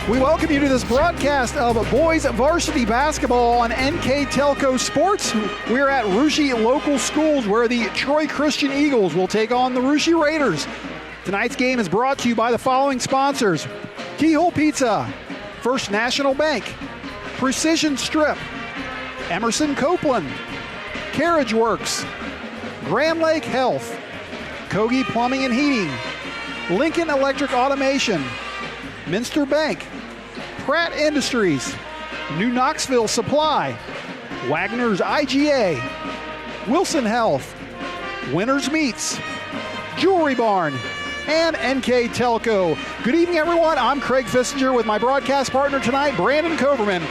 We welcome you to this broadcast of boys varsity basketball on NKTelco Sports. We're at Russia Local Schools where the Troy Christian Eagles will take on the Russia Raiders. Tonight's game is brought to you by the following sponsors: Keyhole Pizza, First National Bank, Precision Strip, Emerson Copeland, Carriage Works, Grand Lake Health, Kogi Plumbing and Heating, Lincoln Electric Automation, Minster Bank, Pratt Industries, New Knoxville Supply, Wagner's IGA, Wilson Health, Winners Meats, Jewelry Barn, and NKTelco. Good evening, everyone. I'm Craig Fissinger with my broadcast partner tonight, Brandon Koberman.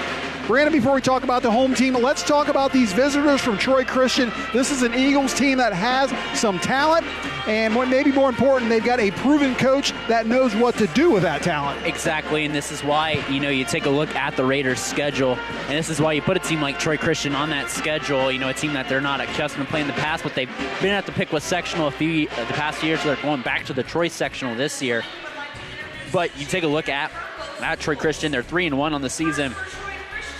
Brandon, before we talk about the home team, let's talk about these visitors from Troy Christian. This is an Eagles team that has some talent, and what may be more important, they've got a proven coach that knows what to do with that talent. Exactly, and this is why, you take a look at the Raiders' schedule, and this is why you put a team like Troy Christian on that schedule, a team that they're not accustomed to playing in the past, but they've been at the Pickwa sectional the past few years, so they're going back to the Troy sectional this year. But you take a look at Troy Christian, they're 3-1 on the season.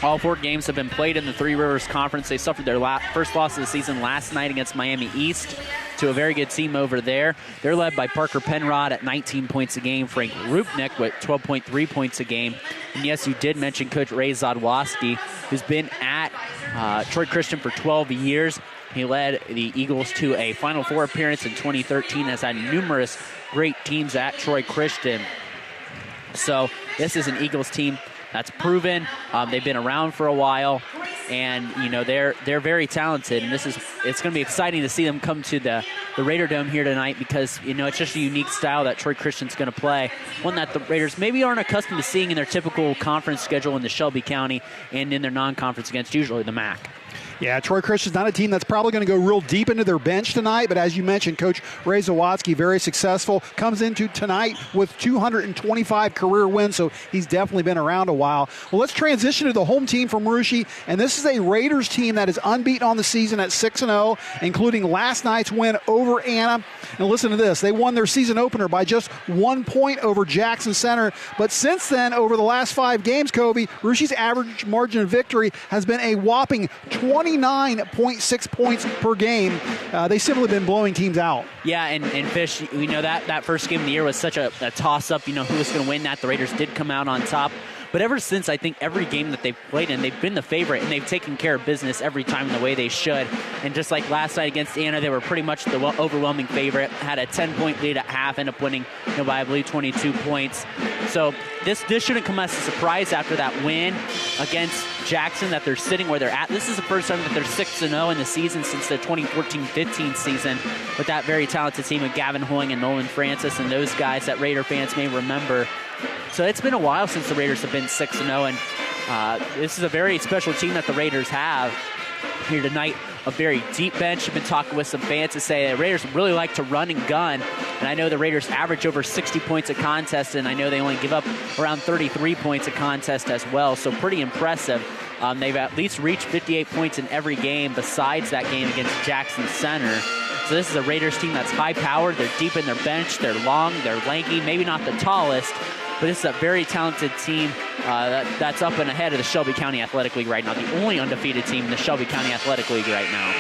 All 4 games have been played in the Three Rivers Conference. They suffered their first loss of the season last night against Miami East to a very good team over there. They're led by Parker Penrod at 19 points a game, Frank Rupnick with 12.3 points a game. And yes, you did mention Coach Ray Zadwoski, who's been at Troy Christian for 12 years. He led the Eagles to a Final Four appearance in 2013, has had numerous great teams at Troy Christian. So this is an Eagles team that's proven. They've been around for a while, and they're very talented. And it's going to be exciting to see them come to the Raider Dome here tonight because it's just a unique style that Troy Christian's going to play, one that the Raiders maybe aren't accustomed to seeing in their typical conference schedule in the Shelby County and in their non-conference against usually the MAC. Yeah, Troy Christian's not a team that's probably going to go real deep into their bench tonight, but as you mentioned, Coach Ray Zawodsky, very successful, comes into tonight with 225 career wins, so he's definitely been around a while. Well, let's transition to the home team from Russia, and this is a Raiders team that is unbeaten on the season at 6-0, including last night's win over Anna. And listen to this, they won their season opener by just 1 point over Jackson Center, but since then, over the last 5 games, Kobe, Russia's average margin of victory has been a whopping 29.6 points per game. They've simply been blowing teams out. Yeah, and Fish, that first game of the year was such a toss-up, who was going to win that. The Raiders did come out on top. But ever since, I think every game that they've played in, they've been the favorite, and they've taken care of business every time the way they should. And just like last night against Anna, they were pretty much the overwhelming favorite, had a 10-point lead at half, ended up winning by, I believe, 22 points. So this shouldn't come as a surprise after that win against Jackson that they're sitting where they're at. This is the first time that they're 6-0 in the season since the 2014-15 season with that very talented team of Gavin Hoying and Nolan Francis and those guys that Raider fans may remember. So it's been a while since the Raiders have been 6-0, and this is a very special team that the Raiders have here tonight. A very deep bench. I've been talking with some fans to say the Raiders really like to run and gun, and I know the Raiders average over 60 points a contest, and I know they only give up around 33 points a contest as well, so pretty impressive. They've at least reached 58 points in every game besides that game against Jackson Center. So this is a Raiders team that's high-powered. They're deep in their bench. They're long. They're lanky. Maybe not the tallest, but this is a very talented team that's up and ahead of the Shelby County Athletic League right now, the only undefeated team in the Shelby County Athletic League right now.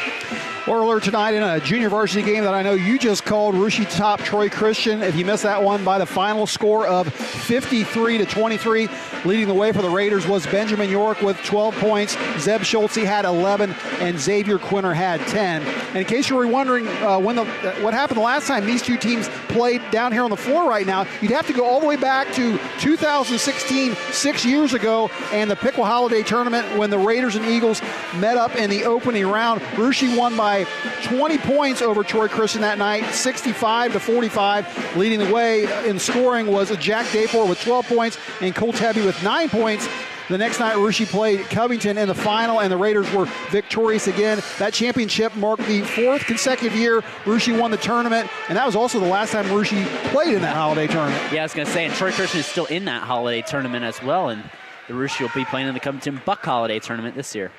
Earlier tonight in a junior varsity game that I know you just called, Russia top Troy Christian. If you missed that one, by the final score of 53-23, leading the way for the Raiders was Benjamin York with 12 points. Zeb Schultze had 11, and Xavier Quinter had 10. And in case you were wondering what happened the last time these two teams played down here on the floor right now, you'd have to go all the way back to 2016, 6 years ago, and the Pickwa Holiday Tournament when the Raiders and Eagles met up in the opening round. Russia won by 20 points over Troy Christian that night, 65-45. Leading the way in scoring was Jack Dapor with 12 points and Cole Tebby with 9 points. The next night, Russia played Covington in the final, and the Raiders were victorious again. That championship marked the 4th consecutive year Russia won the tournament, and that was also the last time Russia played in that holiday tournament. Yeah, I was going to say, and Troy Christian is still in that holiday tournament as well, and the Russia will be playing in the Covington Buck Holiday Tournament this year.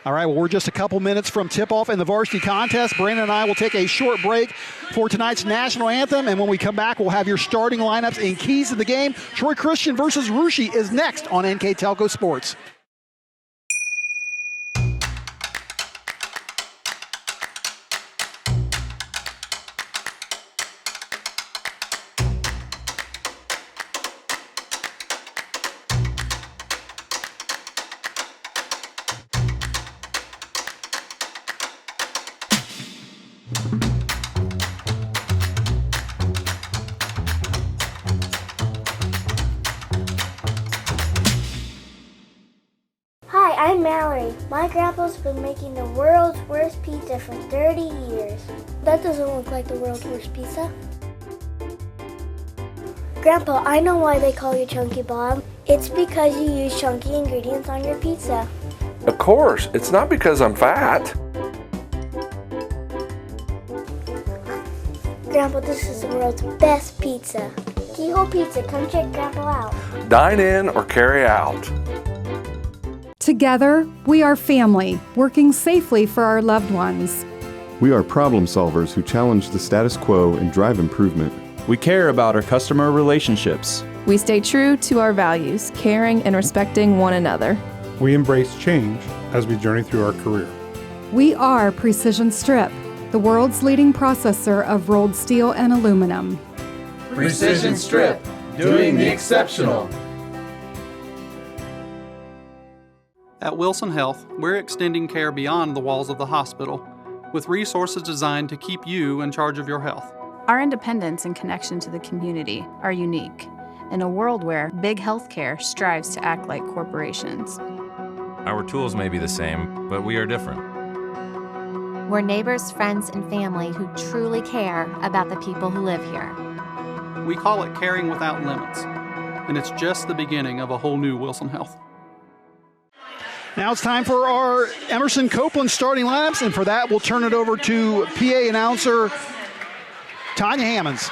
All right, well, we're just a couple minutes from tip-off in the varsity contest. Brandon and I will take a short break for tonight's national anthem, and when we come back, we'll have your starting lineups and keys to the game. Troy Christian versus Russia is next on NKTelco Sports. Hi, I'm Mallory. My grandpa's been making the world's worst pizza for 30 years. That doesn't look like the world's worst pizza. Grandpa, I know why they call you Chunky Bob. It's because you use chunky ingredients on your pizza. Of course, it's not because I'm fat. Grandpa, this is the world's best pizza. Keyhole Pizza, come check Grandpa out. Dine in or carry out. Together, we are family, working safely for our loved ones. We are problem solvers who challenge the status quo and drive improvement. We care about our customer relationships. We stay true to our values, caring and respecting one another. We embrace change as we journey through our career. We are Precision Strip, the world's leading processor of rolled steel and aluminum. Precision Strip, doing the exceptional. At Wilson Health, we're extending care beyond the walls of the hospital, with resources designed to keep you in charge of your health. Our independence and connection to the community are unique in a world where big healthcare strives to act like corporations. Our tools may be the same, but we are different. We're neighbors, friends, and family who truly care about the people who live here. We call it caring without limits, and it's just the beginning of a whole new Wilson Health. Now it's time for our Emerson Copeland starting lineups, and for that, we'll turn it over to PA announcer Tanya Hammonds.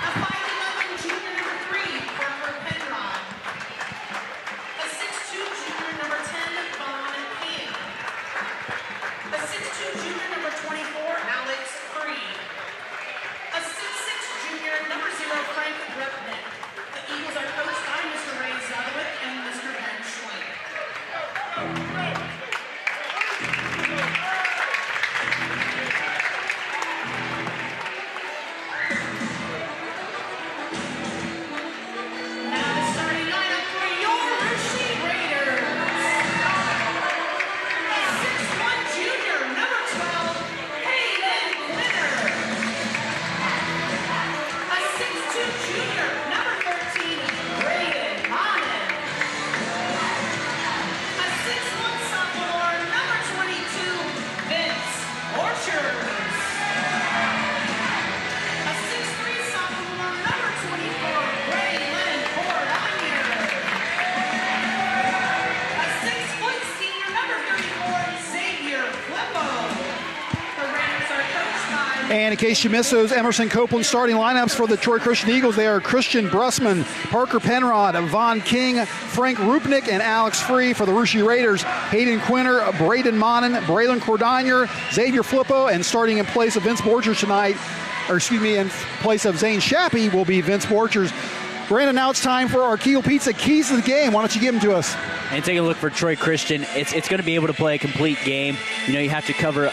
And in case you missed those Emerson Copeland starting lineups for the Troy Christian Eagles, they are Christian Brussman, Parker Penrod, Von King, Frank Rupnick, and Alex Free. For the Russia Raiders, Hayden Quinter, Braden Monin, Braylon Cordonier, Xavier Flippo, and starting in place of Vince Borchers tonight, in place of Zane Shappy will be Vince Borchers. Brandon, now it's time for our Keel Pizza keys to the game. Why don't you give them to us? And take a look for Troy Christian. It's going to be able to play a complete game. You have to cover, you're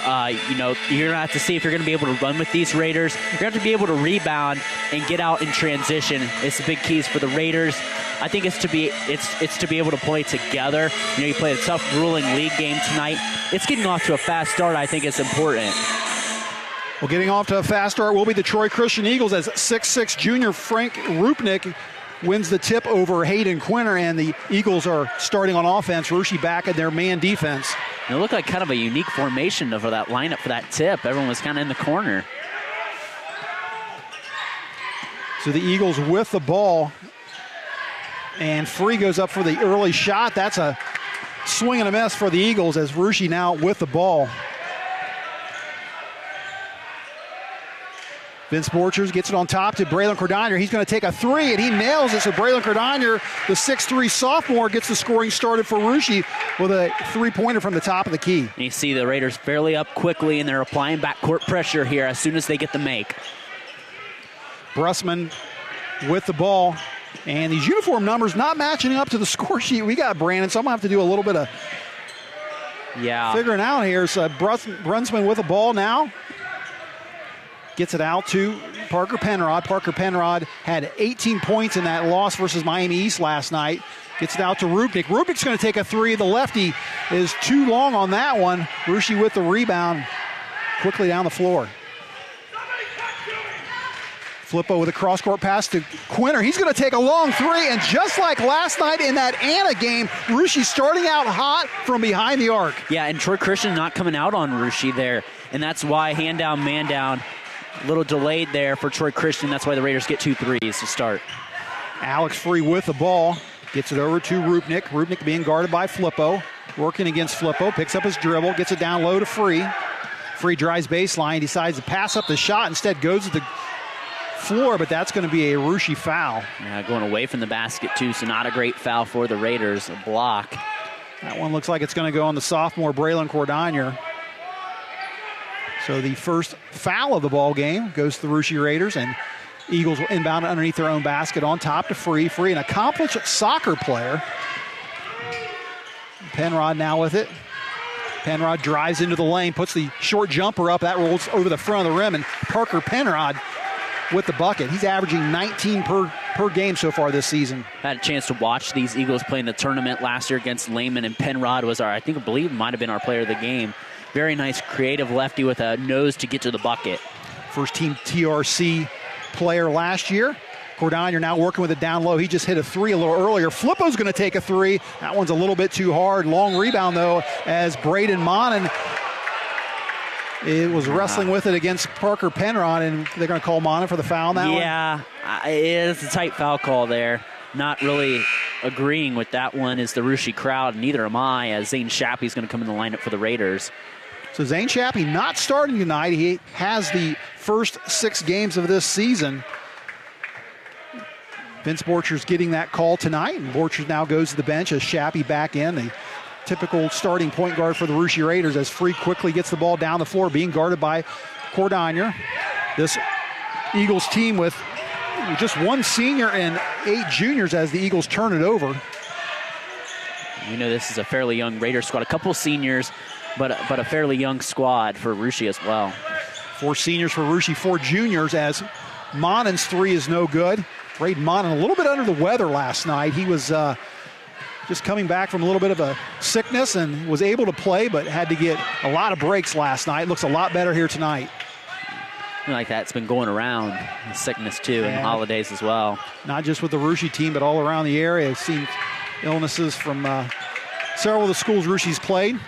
going to have to see if you're going to be able to run with these Raiders. You're going to have to be able to rebound and get out in transition. It's the big keys for the Raiders. I think it's to be able to play together. You played a tough, grueling league game tonight. It's getting off to a fast start. I think it's important. Well, getting off to a fast start will be the Troy Christian Eagles as 6'6" junior Frank Rupnick wins the tip over Hayden Quinter, and the Eagles are starting on offense. Russia back in their man defense. It looked like kind of a unique formation for that lineup for that tip. Everyone was kind of in the corner. So the Eagles with the ball, and Free goes up for the early shot. That's a swing and a miss for the Eagles as Russia now with the ball. Vince Borchers gets it on top to Braylon Cordonier. He's going to take a three, and he nails it. So Braylon Cordonier, the 6'3 sophomore, gets the scoring started for Russia with a three-pointer from the top of the key. And you see the Raiders fairly up quickly, and they're applying backcourt pressure here as soon as they get the make. Brussman with the ball. And these uniform numbers not matching up to the score sheet we got, Brandon, so I'm going to have to do a little bit of figuring out here. So Brunsman with the ball now. Gets it out to Parker Penrod. Parker Penrod had 18 points in that loss versus Miami East last night. Gets it out to Rupnik. Rupnik's going to take a three. The lefty is too long on that one. Russia with the rebound quickly down the floor. Flippo with a cross-court pass to Quinter. He's going to take a long three, and just like last night in that Anna game, Russia starting out hot from behind the arc. Yeah, and Troy Christian not coming out on Russia there, and that's why hand down, man down. A little delayed there for Troy Christian. That's why the Raiders get 2 threes to start. Alex Free with the ball. Gets it over to Rupnik. Rupnik being guarded by Flippo. Working against Flippo. Picks up his dribble. Gets it down low to Free. Free drives baseline. Decides to pass up the shot. Instead goes to the floor, but that's going to be a Russia foul. Yeah, going away from the basket too, so not a great foul for the Raiders. A block. That one looks like it's going to go on the sophomore Braylon Cordonier. So the first foul of the ball game goes to the Russia Raiders, and Eagles will inbound it underneath their own basket on top to Free. Free, an accomplished soccer player. Penrod now with it. Penrod drives into the lane, puts the short jumper up. That rolls over the front of the rim, and Parker Penrod with the bucket. He's averaging 19 per game so far this season. Had a chance to watch these Eagles play in the tournament last year against Lehman, and Penrod was I believe might have been our player of the game. Very nice, creative lefty with a nose to get to the bucket. First team TRC player last year. Cordonier now working with it down low. He just hit a three a little earlier. Flippo's going to take a three. That one's a little bit too hard. Long rebound, though, as Braden Monin was wrestling with it against Parker Penrod, and they're going to call Monin for the foul on that one? Yeah, it's a tight foul call there. Not really agreeing with that one is the Russia crowd, neither am I, as Zane Shappy's going to come in the lineup for the Raiders. So Zane Shappy not starting tonight. He has the first 6 games of this season. Vince Borchers getting that call tonight, and Borchers now goes to the bench as Shappy back in. The typical starting point guard for the Russia Raiders as Free quickly gets the ball down the floor, being guarded by Cordonier. This Eagles team with just 1 senior and 8 juniors as the Eagles turn it over. You know, this is a fairly young Raiders squad. A couple seniors, but a fairly young squad for Russia as well. 4 seniors for Russia, 4 juniors, as Monin's three is no good. Braden Monin a little bit under the weather last night. He was just coming back from a little bit of a sickness and was able to play, but had to get a lot of breaks last night. Looks a lot better here tonight. Like that's been going around, sickness too, and holidays as well. Not just with the Russia team, but all around the area. I've seen illnesses from several of the schools Russia's played.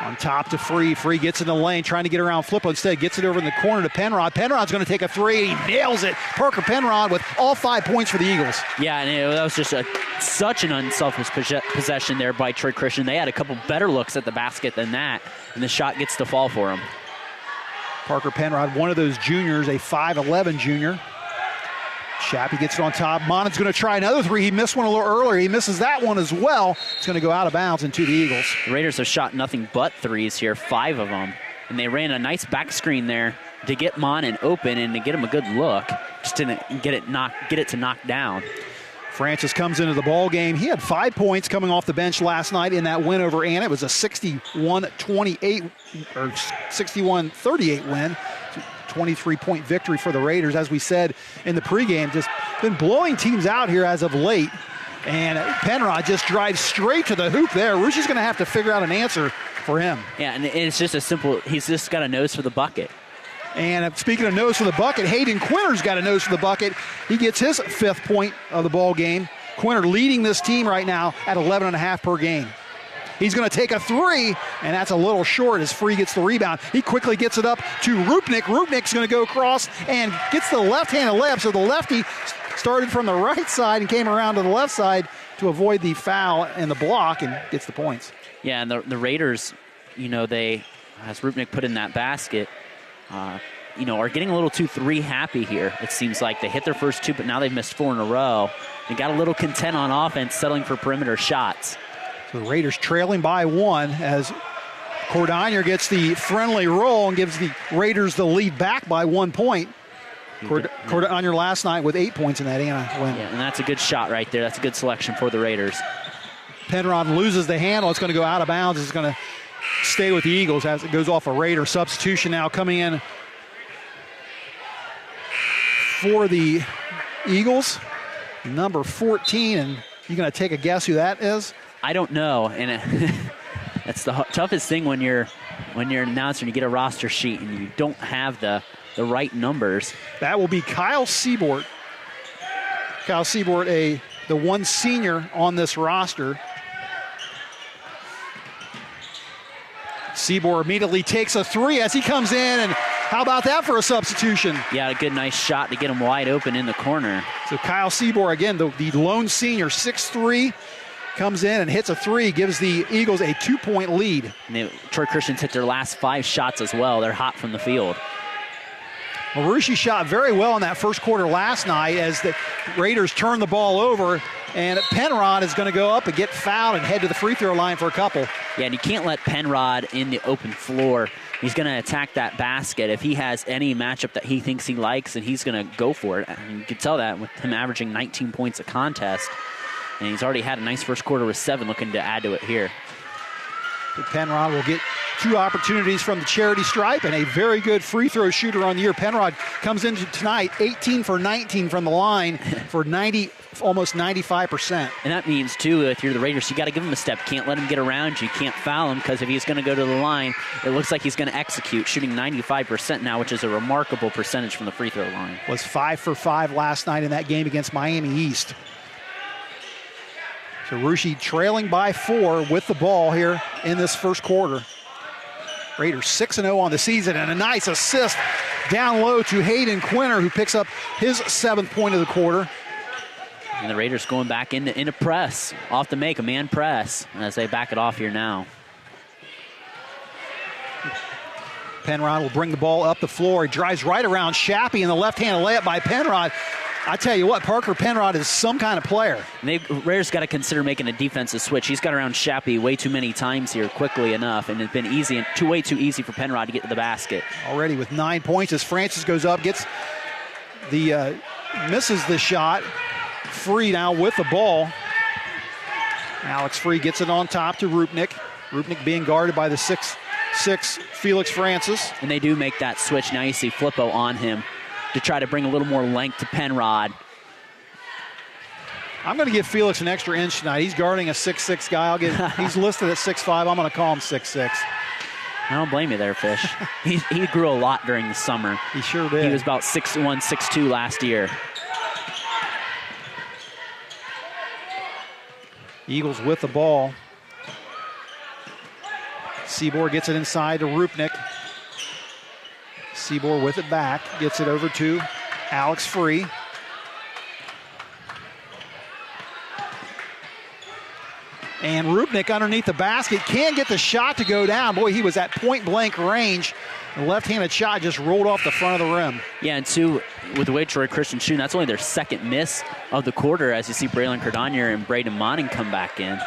On top to Free. Free gets in the lane, trying to get around Flippo. Instead, gets it over in the corner to Penrod. Penrod's going to take a three. He nails it. Parker Penrod with all 5 points for the Eagles. Yeah, and that was just such an unselfish possession there by Troy Christian. They had a couple better looks at the basket than that, and the shot gets to fall for him. Parker Penrod, one of those juniors, a 5'11 junior. Shappy gets it on top. Monin's going to try another three. He missed one a little earlier. He misses that one as well. It's going to go out of bounds into the Eagles. The Raiders have shot nothing but threes here, 5 of them. And they ran a nice back screen there to get Monin open and to get him a good look. Just didn't get it to knock down. Francis comes into the ball game. He had 5 points coming off the bench last night in that win over Anna. It was a 61-28 or 61-38 win. 23-point victory for the Raiders, as we said in the pregame. Just been blowing teams out here as of late. And Penrod just drives straight to the hoop there. We're just going to have to figure out an answer for him. Yeah, and it's just a simple, he's just got a nose for the bucket. And speaking of nose for the bucket, Hayden Quinter's got a nose for the bucket. He gets his 5th point of the ball game. Quinter leading this team right now at 11.5 per game. He's going to take a three, and that's a little short as Free gets the rebound. He quickly gets it up to Rupnik. Rupnik's going to go across and gets the left-handed layup. So the lefty started from the right side and came around to the left side to avoid the foul and the block and gets the points. Yeah, and the Raiders, you know, they as Rupnik put in that basket, are getting a little too three-happy here. It seems like they hit their first 2, but now they've missed 4 in a row. They got a little content on offense, settling for perimeter shots. So the Raiders trailing by 1 as Cordonier gets the friendly roll and gives the Raiders the lead back by 1 point. Cordonier last night with 8 points in that Anna win. Yeah, and that's a good shot right there. That's a good selection for the Raiders. Penrod loses the handle. It's going to go out of bounds. It's going to stay with the Eagles as it goes off a Raider substitution now coming in for the Eagles. Number 14, and you're going to take a guess who that is? I don't know, and that's the toughest thing when you're an announcer and you get a roster sheet and you don't have the right numbers. That will be Kyle Seabort. Kyle Seabort, the one senior on this roster. Seabort immediately takes a 3 as he comes in, and how about that for a substitution? Yeah, a good nice shot to get him wide open in the corner. So Kyle Seabort, again, the lone senior, 6'3", comes in and hits a 3, gives the Eagles a 2-point lead. And Troy Christian's hit their last 5 shots as well. They're hot from the field. Marucci shot very well in that first quarter last night as the Raiders turned the ball over, and Penrod is going to go up and get fouled and head to the free throw line for a couple. Yeah, and you can't let Penrod in the open floor. He's going to attack that basket. If he has any matchup that he thinks he likes, and he's going to go for it. And you can tell that with him averaging 19 points a contest. And he's already had a nice first quarter with 7, looking to add to it here. Penrod will get 2 opportunities from the charity stripe and a very good free throw shooter on the year. Penrod comes into tonight 18 for 19 from the line for almost 95%. And that means, too, if you're the Raiders, you got to give him a step. Can't let him get around you. Can't foul him, because if he's going to go to the line, it looks like he's going to execute, shooting 95% now, which is a remarkable percentage from the free throw line. Was 5 for 5 last night in that game against Miami East. So Ruschi trailing by 4 with the ball here in this first quarter. Raiders 6-0 on the season, and a nice assist down low to Hayden Quinter, who picks up his 7th point of the quarter. And the Raiders going back into press, off the make, a man press, as they back it off here now. Penrod will bring the ball up the floor. He drives right around Shappy, and the left-handed layup by Penrod. I tell you what, Parker Penrod is some kind of player. And Raiders got to consider making a defensive switch. He's got around Shappy way too many times here quickly enough, and it's been easy and way too easy for Penrod to get to the basket. Already with 9 points as Francis goes up, gets the misses the shot. Free now with the ball. Alex Free gets it on top to Rupnik. Rupnik being guarded by the 6'6" Felix Francis. And they do make that switch. Now you see Flippo on him to try to bring a little more length to Penrod. I'm going to give Felix an extra inch tonight. He's guarding a 6'6" guy. He's listed at 6'5". I'm going to call him 6'6". I don't blame you there, Fish. He grew a lot during the summer. He sure did. He was about 6'1", 6'2" last year. Eagles with the ball. Seaboard gets it inside to Rupnik. Seaboard with it back, gets it over to Alex Free. And Rupnik underneath the basket can get the shot to go down. Boy, he was at point-blank range. The left-handed shot just rolled off the front of the rim. Yeah, and two, with the way Troy Christian's shooting, that's only their second miss of the quarter as you see Braylon Cordonier and Braden Monning come back in.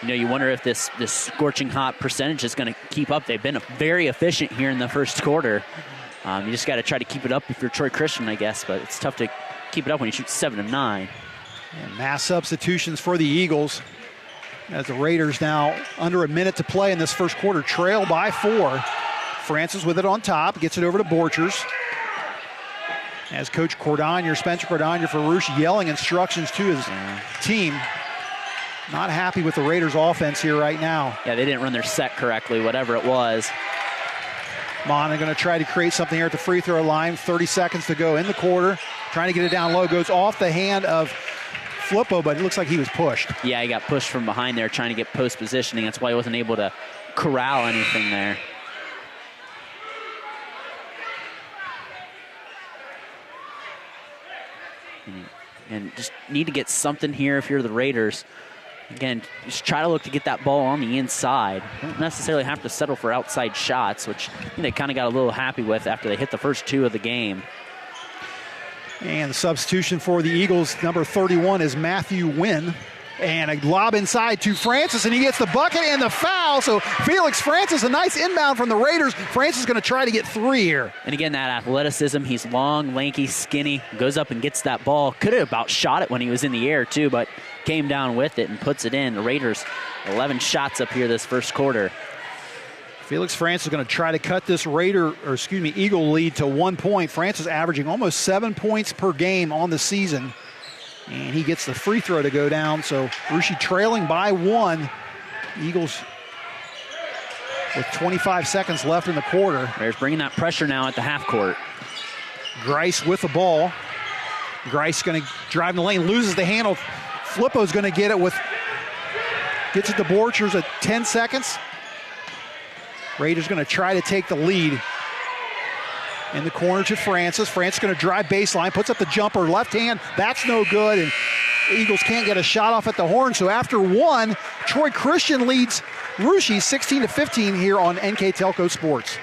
You know, you wonder if this scorching hot percentage is going to keep up. They've been very efficient here in the first quarter. You just got to try to keep it up if you're Troy Christian, I guess, but it's tough to keep it up when you shoot 7 of 9. And mass substitutions for the Eagles as the Raiders now under a minute to play in this first quarter, trail by 4. Francis with it on top, gets it over to Borchers. As Coach Cordonier, Spencer Cordonier for Roosh, yelling instructions to his team. Not happy with the Raiders offense here right now. Yeah, they didn't run their set correctly, whatever it was. Mon going to try to create something here at the free throw line. 30 seconds to go in the quarter. Trying to get it down low. Goes off the hand of Flippo, but it looks like he was pushed. Yeah, he got pushed from behind there trying to get post positioning. That's why he wasn't able to corral anything there. And just need to get something here if you're the Raiders. Again, just try to look to get that ball on the inside. Don't necessarily have to settle for outside shots, which they kind of got a little happy with after they hit the first 2 of the game. And the substitution for the Eagles, number 31, is Matthew Wynn. And a lob inside to Francis, and he gets the bucket and the foul. So Felix Francis, a nice inbound from the Raiders. Francis is going to try to get 3 here. And again, that athleticism, he's long, lanky, skinny, goes up and gets that ball. Could have about shot it when he was in the air too, but came down with it and puts it in. The Raiders, 11 shots up here this first quarter. Felix Francis is going to try to cut this Eagle lead to 1 point. Francis averaging almost 7 points per game on the season. And he gets the free throw to go down. So Russia trailing by 1. Eagles with 25 seconds left in the quarter. Raiders bringing that pressure now at the half court. Grice with the ball. Grice going to drive in the lane, loses the handle. Flippo's going to get it gets it to Borchers at 10 seconds. Raiders going to try to take the lead. In the corner to Francis. Francis going to drive baseline, puts up the jumper, left hand. That's no good, and Eagles can't get a shot off at the horn. So after 1, Troy Christian leads Russia 16-15 here on NKTelco Sports.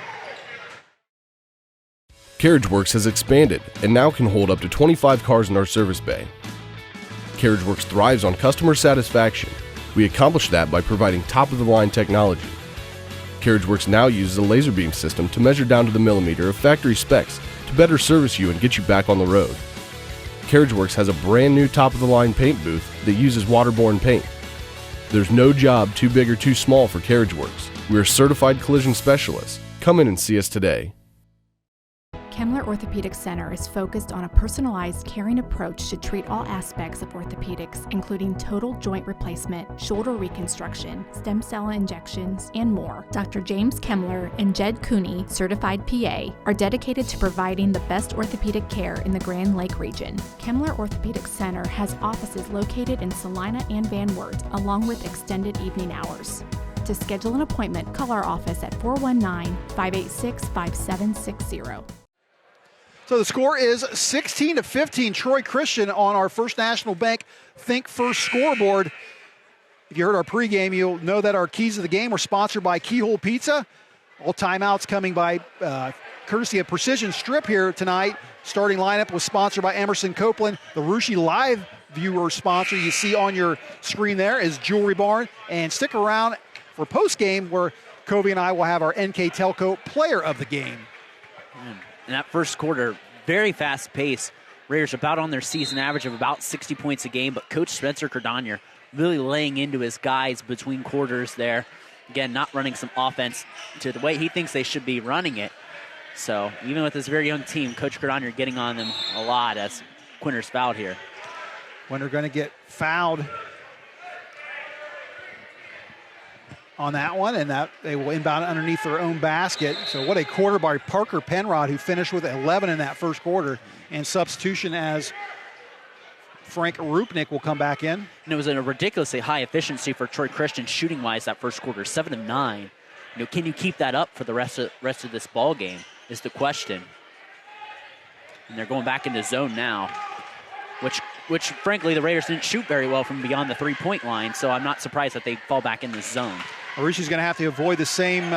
CarriageWorks has expanded and now can hold up to 25 cars in our service bay. CarriageWorks thrives on customer satisfaction. We accomplish that by providing top-of-the-line technology. CarriageWorks now uses a laser beam system to measure down to the millimeter of factory specs to better service you and get you back on the road. CarriageWorks has a brand new top-of-the-line paint booth that uses waterborne paint. There's no job too big or too small for CarriageWorks. We're certified collision specialists. Come in and see us today. Kemmler Orthopedic Center is focused on a personalized, caring approach to treat all aspects of orthopedics, including total joint replacement, shoulder reconstruction, stem cell injections, and more. Dr. James Kemmler and Jed Cooney, certified PA, are dedicated to providing the best orthopedic care in the Grand Lake region. Kemmler Orthopedic Center has offices located in Salina and Van Wert, along with extended evening hours. To schedule an appointment, call our office at 419-586-5760. So the score is 16-15, Troy Christian on our First National Bank Think First scoreboard. If you heard our pregame, you'll know that our keys of the game were sponsored by Keyhole Pizza. All timeouts coming by courtesy of Precision Strip here tonight. Starting lineup was sponsored by Emerson Copeland. The Russia Live viewer sponsor you see on your screen there is Jewelry Barn. And stick around for postgame where Kobe and I will have our NKTelco player of the game. In that first quarter, very fast pace. Raiders about on their season average of about 60 points a game, but Coach Spencer Cordonier really laying into his guys between quarters there. Again, not running some offense to the way he thinks they should be running it. So even with this very young team, Coach Cordonier getting on them a lot as Quinter's fouled here. Quinter going to get fouled on that one, and that they will inbound it underneath their own basket. So what a quarter by Parker Penrod, who finished with 11 in that first quarter. And substitution as Frank Rupnick will come back in. And it was a ridiculously high efficiency for Troy Christian shooting-wise that first quarter, 7 of 9. Can you keep that up for the rest of this ball game is the question. And they're going back into zone now, which frankly the Raiders didn't shoot very well from beyond the three-point line, so I'm not surprised that they fall back in this zone. Mauritius is going to have to avoid the same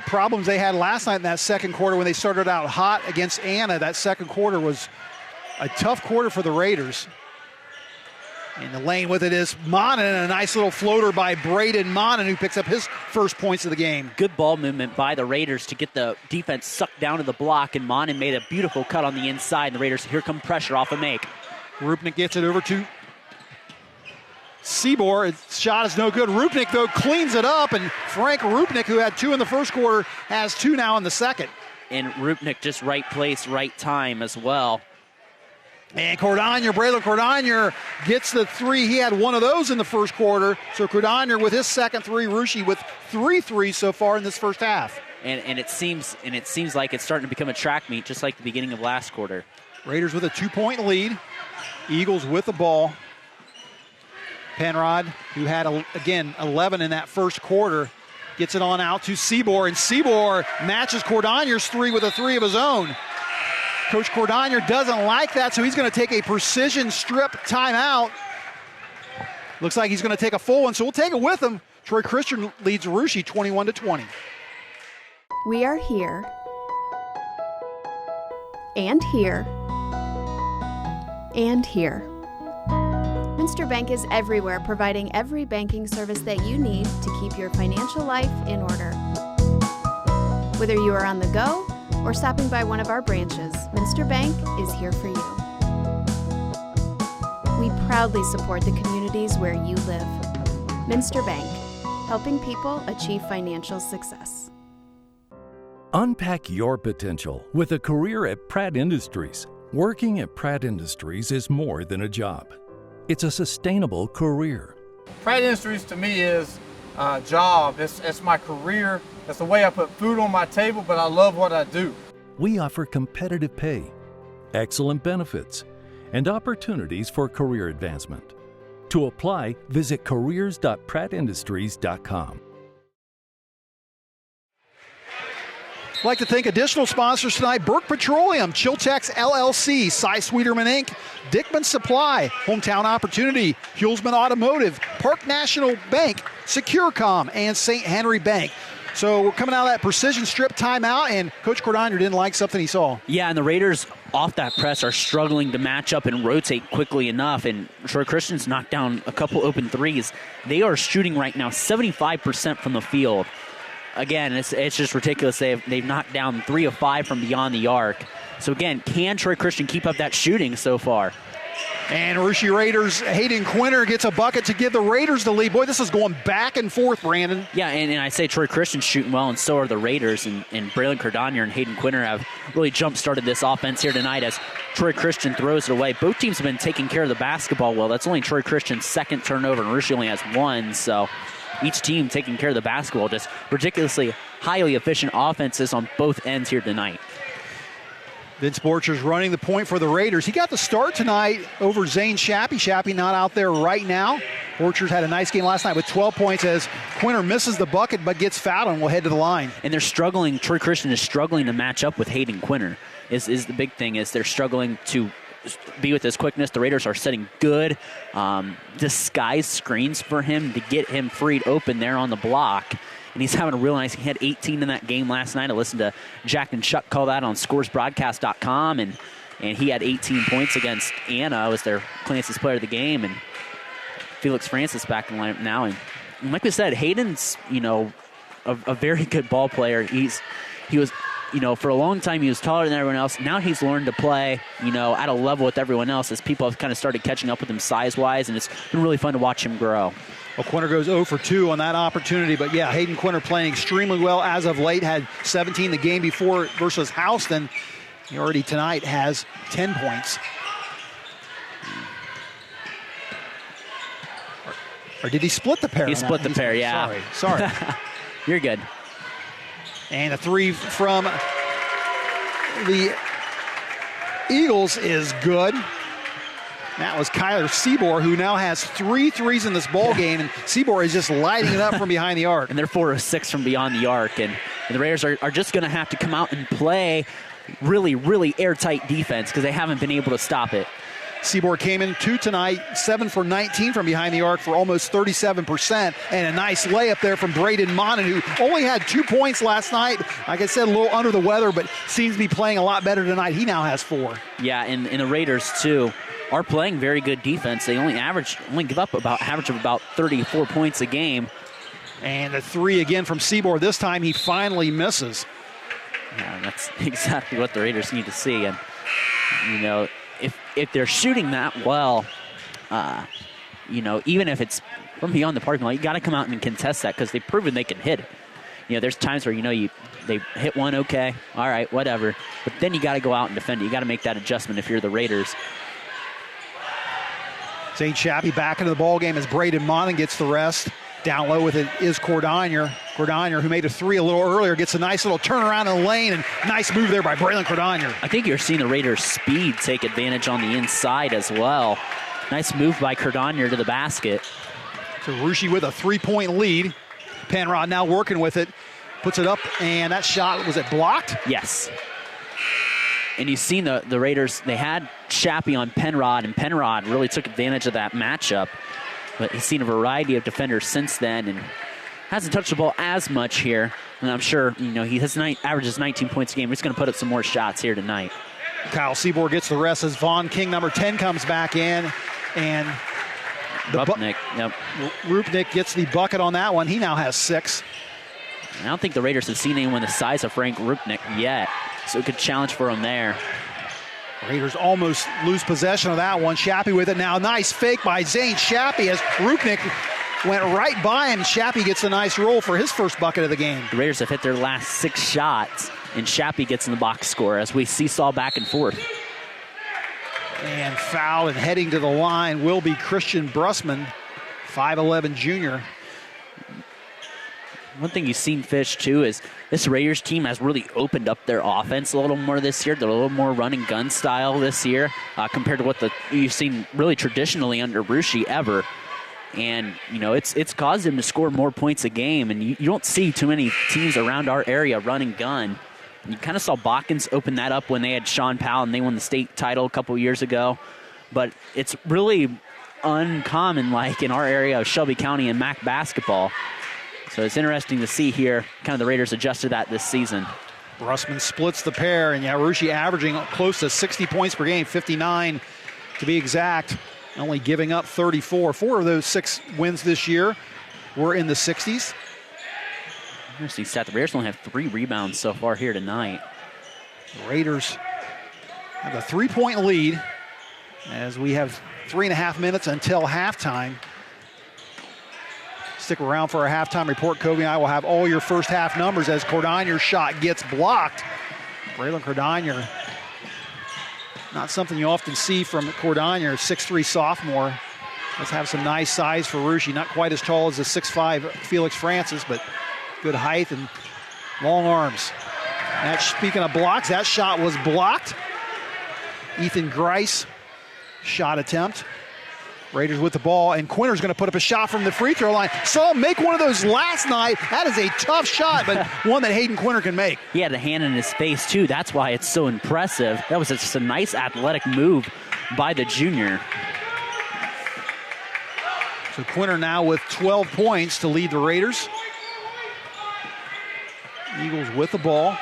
problems they had last night in that second quarter when they started out hot against Anna. That second quarter was a tough quarter for the Raiders. In the lane with it is Monin, and a nice little floater by Braden Monin, who picks up his first points of the game. Good ball movement by the Raiders to get the defense sucked down to the block, and Monin made a beautiful cut on the inside. And the Raiders, here come pressure off a make. Rupnick gets it over to Seabour. His shot is no good. Rupnick, though, cleans it up, and Frank Rupnick, who had 2 in the first quarter, has 2 now in the second. And Rupnick just right place, right time as well. And Braylon Cordonier gets the 3. He had 1 of those in the first quarter. So Cordonier with his second 3, Russia with 3 threes so far in this first half. And it seems like it's starting to become a track meet, just like the beginning of last quarter. Raiders with a 2-point lead. Eagles with the ball. Penrod, who had, again, 11 in that first quarter, gets it on out to Seabour, and Seabour matches Cordonier's 3 with a 3 of his own. Coach Cordonier doesn't like that, so he's going to take a precision strip timeout. Looks like he's going to take a full one, so we'll take it with him. Troy Christian leads Russia 21-20. We are here, and here, and here. Minster Bank is everywhere, providing every banking service that you need to keep your financial life in order. Whether you are on the go or stopping by one of our branches, Minster Bank is here for you. We proudly support the communities where you live. Minster Bank, helping people achieve financial success. Unpack your potential with a career at Pratt Industries. Working at Pratt Industries is more than a job. It's a sustainable career. Pratt Industries to me is a job. It's my career. It's the way I put food on my table, but I love what I do. We offer competitive pay, excellent benefits, and opportunities for career advancement. To apply, visit careers.prattindustries.com. I'd like to thank additional sponsors tonight: Burke Petroleum, Chiltex LLC, Cy Sweeterman Inc., Dickman Supply, Hometown Opportunity, Hulsman Automotive, Park National Bank, Securecom, and St. Henry Bank. So we're coming out of that precision strip timeout, and Coach Cordonier didn't like something he saw. Yeah, and the Raiders off that press are struggling to match up and rotate quickly enough, and Troy Christian's knocked down a couple open threes. They are shooting right now 75% from the field. Again, it's just ridiculous. They've knocked down 3 of 5 from beyond the arc. So again, can Troy Christian keep up that shooting so far? And Russia Raiders, Hayden Quinter gets a bucket to give the Raiders the lead. Boy, this is going back and forth, Brandon. Yeah, and I say Troy Christian's shooting well, and so are the Raiders. And Braylon Cordonier and Hayden Quinter have really jump-started this offense here tonight as Troy Christian throws it away. Both teams have been taking care of the basketball well. That's only Troy Christian's second turnover, and Russia only has 1. So each team taking care of the basketball. Just ridiculously highly efficient offenses on both ends here tonight. Vince Borchers running the point for the Raiders. He got the start tonight over Zane Shappy. Shappy not out there right now. Borchers had a nice game last night with 12 points as Quinter misses the bucket but gets fouled and will head to the line. And they're struggling. Troy Christian is struggling to match up with Hayden Quinter. Is the big thing is they're struggling to be with his quickness. The Raiders are setting good disguise screens for him to get him freed open there on the block. And he's having a real nice, he had 18 in that game last night. I listened to Jack and Chuck call that on scoresbroadcast.com, and he had 18 points against Anna, was their Clancy's player of the game, and Felix Francis back in the lineup now. And like we said, Hayden's, a very good ball player. He was, for a long time he was taller than everyone else. Now he's learned to play, at a level with everyone else as people have kind of started catching up with him size-wise, and it's been really fun to watch him grow. Well, Quinter goes 0 for 2 on that opportunity, but yeah, Hayden Quinter playing extremely well as of late. Had 17 the game before versus Houston. He already tonight has 10 points. Or did he split the pair? He split the pair, yeah. Sorry. You're good. And a 3 from the Eagles is good. That was Kyler Seabour, who now has 3 threes in this ball game, and Seabour is just lighting it up from behind the arc. And they're 4 of 6 from beyond the arc, and the Raiders are just going to have to come out and play really, really airtight defense because they haven't been able to stop it. Seabour came in 2 tonight, 7 for 19 from behind the arc for almost 37%, and a nice layup there from Braden Monin, who only had 2 points last night. Like I said, a little under the weather, but seems to be playing a lot better tonight. He now has 4. Yeah, and the Raiders, too, are playing very good defense. They only give up average of about 34 points a game. And the 3 again from Seabour. This time he finally misses. Yeah, that's exactly what the Raiders need to see. And, if they're shooting that well, even if it's from beyond the parking lot, you got to come out and contest that because they've proven they can hit it. There's times where, they hit one, okay, all right, whatever. But then you got to go out and defend it. You got to make that adjustment if you're the Raiders. St. Shappy back into the ball game as Braden Monin gets the rest. Down low with it is Cordonier. Cordonier, who made a 3 a little earlier, gets a nice little turnaround in the lane, and nice move there by Braylon Cordonier. I think you're seeing the Raiders' speed take advantage on the inside as well. Nice move by Cordonier to the basket. So Russia with a 3-point lead. Penrod now working with it. Puts it up, and that shot, was it blocked? Yes. And you've seen the Raiders, they had Shappy on Penrod, and Penrod really took advantage of that matchup. But he's seen a variety of defenders since then and hasn't touched the ball as much here. And I'm sure, he averages 19 points a game. He's going to put up some more shots here tonight. Kyle Seaborg gets the rest as Vaughn King, number 10, comes back in. And Rupnick gets the bucket on that one. He now has 6. I don't think the Raiders have seen anyone the size of Frank Rupnick yet. So a good challenge for him there. Raiders almost lose possession of that one. Shappy with it now. Nice fake by Zane Shappy as Rupnick went right by him. Shappy gets a nice roll for his first bucket of the game. The Raiders have hit their last 6 shots, and Shappy gets in the box score as we seesaw back and forth. And foul and heading to the line will be Christian Brussman, 5'11 junior. One thing you've seen, Fish, too, is this Raiders team has really opened up their offense a little more this year. They're a little more run and gun style this year compared to what you've seen really traditionally under Ruschi ever. And, it's caused them to score more points a game. And you don't see too many teams around our area run and gun. You kind of saw Botkins open that up when they had Sean Powell and they won the state title a couple years ago. But it's really uncommon, like in our area of Shelby County and MAC basketball. So it's interesting to see here, kind of the Raiders adjusted that this season. Brussman splits the pair, and Ruschi averaging close to 60 points per game, 59 to be exact, only giving up 34. 4 of those 6 wins this year were in the 60s. Interesting stat. The Raiders only have 3 rebounds so far here tonight. The Raiders have a 3-point lead as we have 3.5 minutes until halftime. Stick around for our halftime report. Kobe and I will have all your first half numbers as Cordonier's shot gets blocked. Braylon Cordonier, not something you often see from Cordonier, 6'3 sophomore. Does have some nice size for Ruschi. Not quite as tall as the 6'5 Felix Francis, but good height and long arms. Speaking of blocks, that shot was blocked. Ethan Grice, shot attempt. Raiders with the ball, and Quinter's going to put up a shot from the free throw line. Saw him make one of those last night. That is a tough shot, but one that Hayden Quinter can make. He had a hand in his face, too. That's why it's so impressive. That was just a nice athletic move by the junior. So Quinter now with 12 points to lead the Raiders. Eagles with the ball.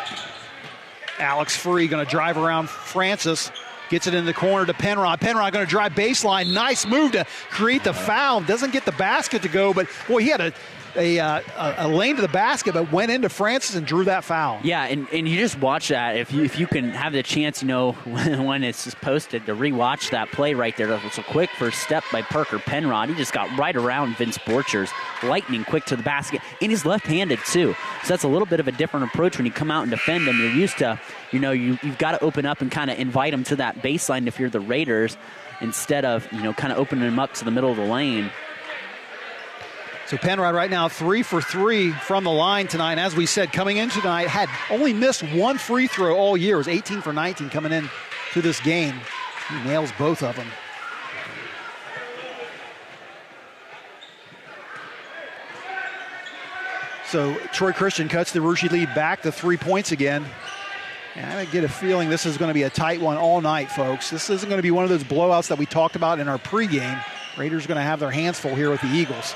Alex Free going to drive around Francis. Gets it in the corner to Penrod. Penrod going to drive baseline. Nice move to create the foul. Doesn't get the basket to go, but boy, he had a lane to the basket, but went into Francis and drew that foul. Yeah, and you just watch that. If you can have the chance, when it's posted, to rewatch that play right there. It's a quick first step by Parker Penrod. He just got right around Vince Borchers, lightning quick to the basket, and he's left-handed too. So that's a little bit of a different approach when you come out and defend him. You're used to, you've got to open up and kind of invite him to that baseline if you're the Raiders, instead of, kind of opening him up to the middle of the lane. So Penrod right now 3 for 3 from the line tonight. As we said, coming into tonight, had only missed 1 free throw all year. It was 18 for 19 coming in to this game. He nails both of them. So Troy Christian cuts the Ruschi lead back to 3 points again. And I get a feeling this is going to be a tight one all night, folks. This isn't going to be one of those blowouts that we talked about in our pregame. Raiders are going to have their hands full here with the Eagles.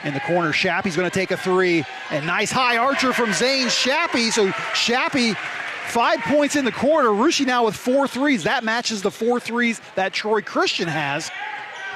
In the corner, Shappy's going to take a 3. And nice high archer from Zane Shappy. So Shappy, 5 points in the quarter. Ruschi now with 4 threes. That matches the 4 threes that Troy Christian has.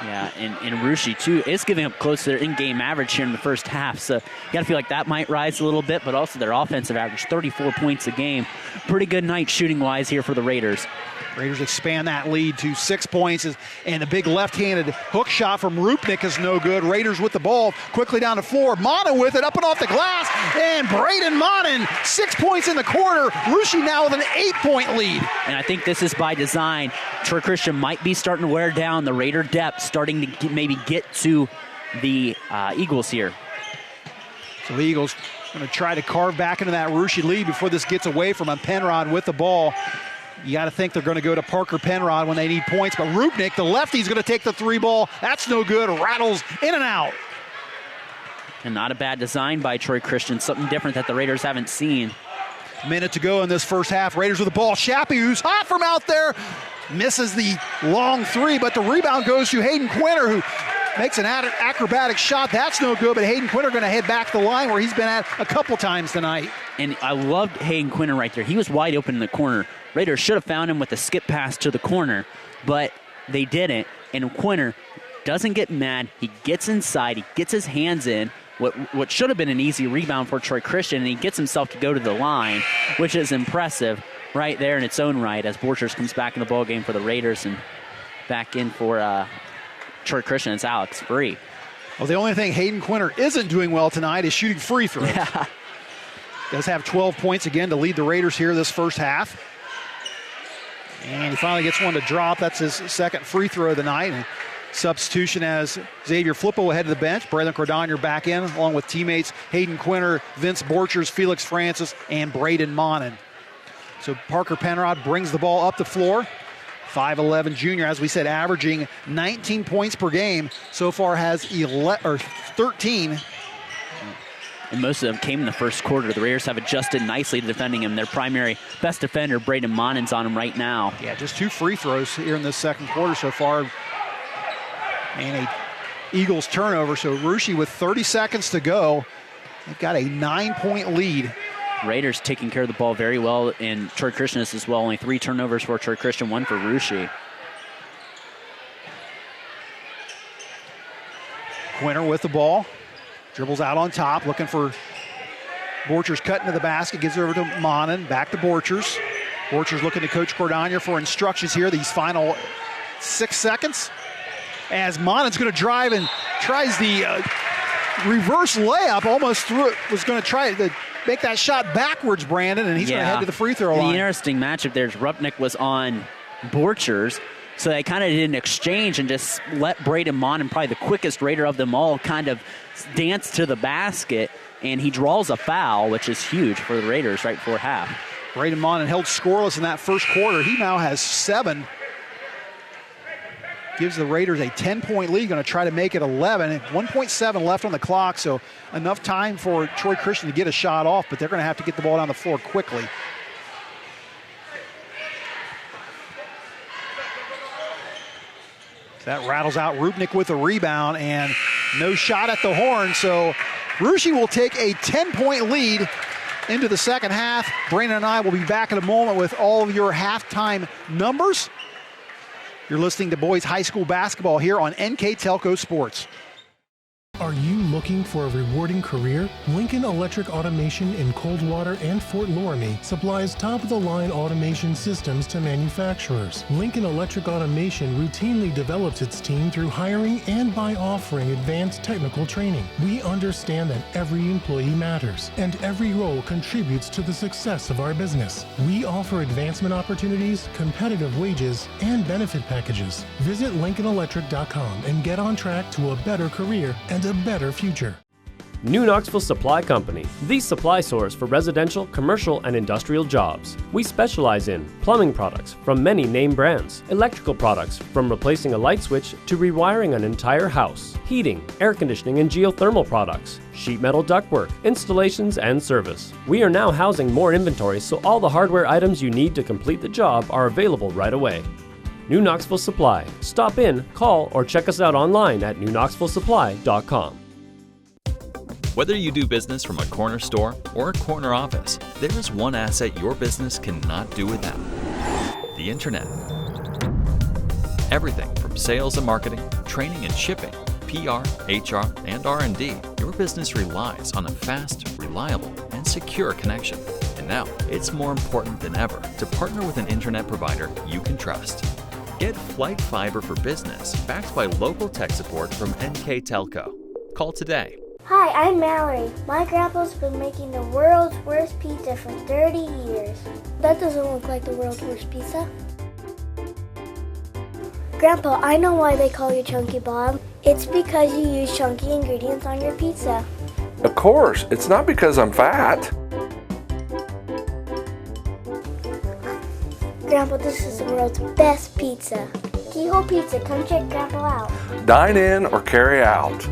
Yeah, and Ruschi, too, is giving up close to their in-game average here in the first half. So you got to feel like that might rise a little bit, but also their offensive average, 34 points a game. Pretty good night shooting-wise here for the Raiders. Raiders expand that lead to 6 points, and the big left-handed hook shot from Rupnick is no good. Raiders with the ball quickly down the floor. Monin with it, up and off the glass, and Braden Monin, 6 points in the quarter. Ruschi now with an 8-point lead. And I think this is by design. Troy Christian might be starting to wear down the Raider depth, starting to maybe get to the Eagles here. So the Eagles going to try to carve back into that Ruschi lead before this gets away from him. Penrod with the ball. You got to think they're going to go to Parker Penrod when they need points. But Rupnick, the lefty, is going to take the 3 ball. That's no good. Rattles in and out. And not a bad design by Troy Christian. Something different that the Raiders haven't seen. Minute to go in this first half. Raiders with the ball. Shappy, who's hot from out there, misses the long 3. But the rebound goes to Hayden Quinter, who makes an acrobatic shot. That's no good, but Hayden Quinter going to head back to the line where he's been at a couple times tonight. And I loved Hayden Quinter right there. He was wide open in the corner. Raiders should have found him with a skip pass to the corner, but they didn't. And Quinter doesn't get mad. He gets inside. He gets his hands in. What should have been an easy rebound for Troy Christian, and he gets himself to go to the line, which is impressive right there in its own right as Borchers comes back in the ballgame for the Raiders and back in for Troy Christian. It's Alex Free. Well, the only thing Hayden Quinter isn't doing well tonight is shooting free throws. Yeah. Does have 12 points again to lead the Raiders here this first half. And he finally gets one to drop. That's his second free throw of the night. And substitution as Xavier Flippo will head to the bench. Braylon Cordonier back in, along with teammates Hayden Quinter, Vince Borchers, Felix Francis, and Braden Monin. So Parker Penrod brings the ball up the floor. 5'11 junior, as we said, averaging 19 points per game. So far has 13. And most of them came in the first quarter. The Raiders have adjusted nicely to defending him. Their primary best defender, Braden Monin's on him right now. Yeah, just 2 free throws here in this second quarter so far. And a Eagles turnover. So Russia with 30 seconds to go. They've got a 9-point lead. Raiders taking care of the ball very well, and Troy Christian is as well. Only 3 turnovers for Troy Christian, 1 for Russia. Quinter with the ball. Dribbles out on top, looking for Borchers cutting to the basket. Gives it over to Monin, back to Borchers. Borchers looking to Coach Cordonier for instructions here. These final 6 seconds. As Monin's going to drive and tries the reverse layup, almost threw it, was going to try to make that shot backwards, Brandon, and he's going to head to the free throw line. The interesting matchup there is Rupnick was on Borchers, so they kind of did an exchange and just let Braden Monin, probably the quickest Raider of them all, kind of dance to the basket, and he draws a foul, which is huge for the Raiders right before half. Braden Monin held scoreless in that first quarter. He now has 7. Gives the Raiders a 10-point lead, going to try to make it 11. 1.7 left on the clock, so enough time for Troy Christian to get a shot off, but they're going to have to get the ball down the floor quickly. That rattles out Rupnick with a rebound, and no shot at the horn, so Russia will take a 10-point lead into the second half. Brandon and I will be back in a moment with all of your halftime numbers. You're listening to boys high school basketball here on NKTelco Sports. Are you looking for a rewarding career? Lincoln Electric Automation in Coldwater and Fort Loramie supplies top-of-the-line automation systems to manufacturers. Lincoln Electric Automation routinely develops its team through hiring and by offering advanced technical training. We understand that every employee matters, and every role contributes to the success of our business. We offer advancement opportunities, competitive wages, and benefit packages. Visit LincolnElectric.com and get on track to a better career and a better future. New Knoxville Supply Company, the supply source for residential, commercial, and industrial jobs. We specialize in plumbing products from many name brands, electrical products from replacing a light switch to rewiring an entire house, heating, air conditioning, and geothermal products, sheet metal ductwork, installations, and service. We are now housing more inventory, so all the hardware items you need to complete the job are available right away. New Knoxville Supply. Stop in, call, or check us out online at newknoxvillesupply.com. Whether you do business from a corner store or a corner office, there is one asset your business cannot do without: the internet. Everything from sales and marketing, training and shipping, PR, HR, and R&D, your business relies on a fast, reliable, and secure connection. And now, it's more important than ever to partner with an internet provider you can trust. Get Flight Fiber for Business, backed by local tech support from NKTelco. Call today. Hi, I'm Mallory. My grandpa's been making the world's worst pizza for 30 years. That doesn't look like the world's worst pizza. Grandpa, I know why they call you Chunky Bob. It's because you use chunky ingredients on your pizza. Of course, it's not because I'm fat. Grandpa, this is the world's best pizza. Keyhole Pizza, come check Grandpa out. Dine in or carry out.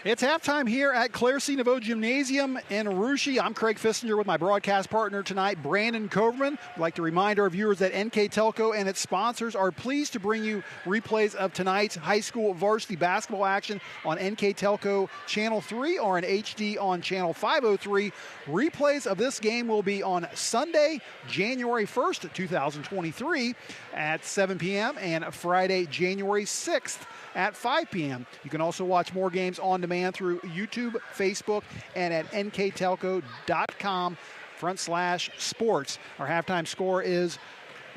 It's halftime here at Claire C. Naveau Gymnasium in Russia. I'm Craig Fissinger with my broadcast partner tonight, Brandon Coverman. I'd like to remind our viewers that NKTelco and its sponsors are pleased to bring you replays of tonight's high school varsity basketball action on NKTelco Channel 3 or in HD on Channel 503. Replays of this game will be on Sunday, January 1st, 2023 at 7 p.m. and Friday, January 6th at 5 p.m. You can also watch more games on demand through YouTube, Facebook, and at nktelco.com/sports. Our halftime score is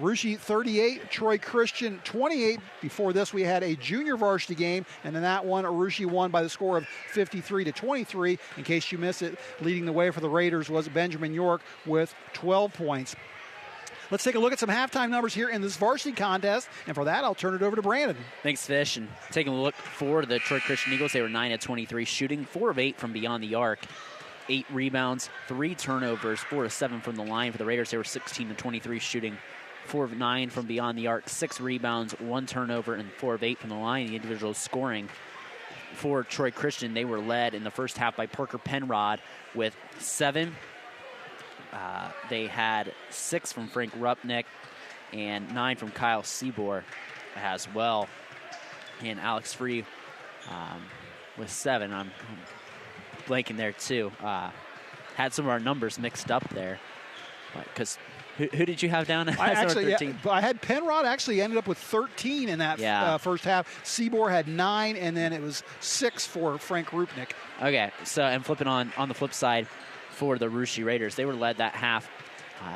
Russia 38, Troy Christian 28. Before this, we had a junior varsity game, and in that one, Russia won by the score of 53-23. In case you missed it, leading the way for the Raiders was Benjamin York with 12 points. Let's take a look at some halftime numbers here in this varsity contest, and for that, I'll turn it over to Brandon. Thanks, Fish. And taking a look for the Troy Christian Eagles, they were 9 of 23 shooting, 4 of 8 from beyond the arc, 8 rebounds, 3 turnovers, 4 of 7 from the line. For the Raiders, they were 16 of 23 shooting, 4 of 9 from beyond the arc, 6 rebounds, 1 turnover, and 4 of 8 from the line. The individual scoring for Troy Christian, they were led in the first half by Parker Penrod with 7. They had 6 from Frank Rupnick and 9 from Kyle Seabor as well. And Alex Free with 7. I'm blanking there too. Had some of our numbers mixed up there. Because who did you have down? I had Penrod actually ended up with 13 in that first half. Seabor had 9, and then it was 6 for Frank Rupnick. Okay, so and flipping on the flip side, for the Russia Raiders, they were led that half.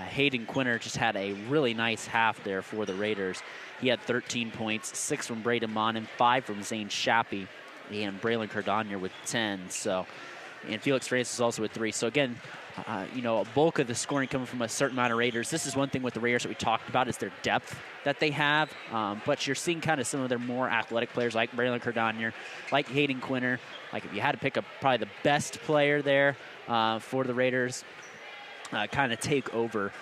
Hayden Quinter just had a really nice half there for the Raiders. He had 13 points, 6 from Braden Monin, 5 from Zane Shappy, and Braylon Cardonier with 10. So, and Felix Francis also with 3. So again, a bulk of the scoring coming from a certain amount of Raiders. This is one thing with the Raiders that we talked about is their depth that they have. But you're seeing kind of some of their more athletic players like Braylon Cardonier, like Hayden Quinter. Like if you had to pick up probably the best player there for the Raiders, kind of take over,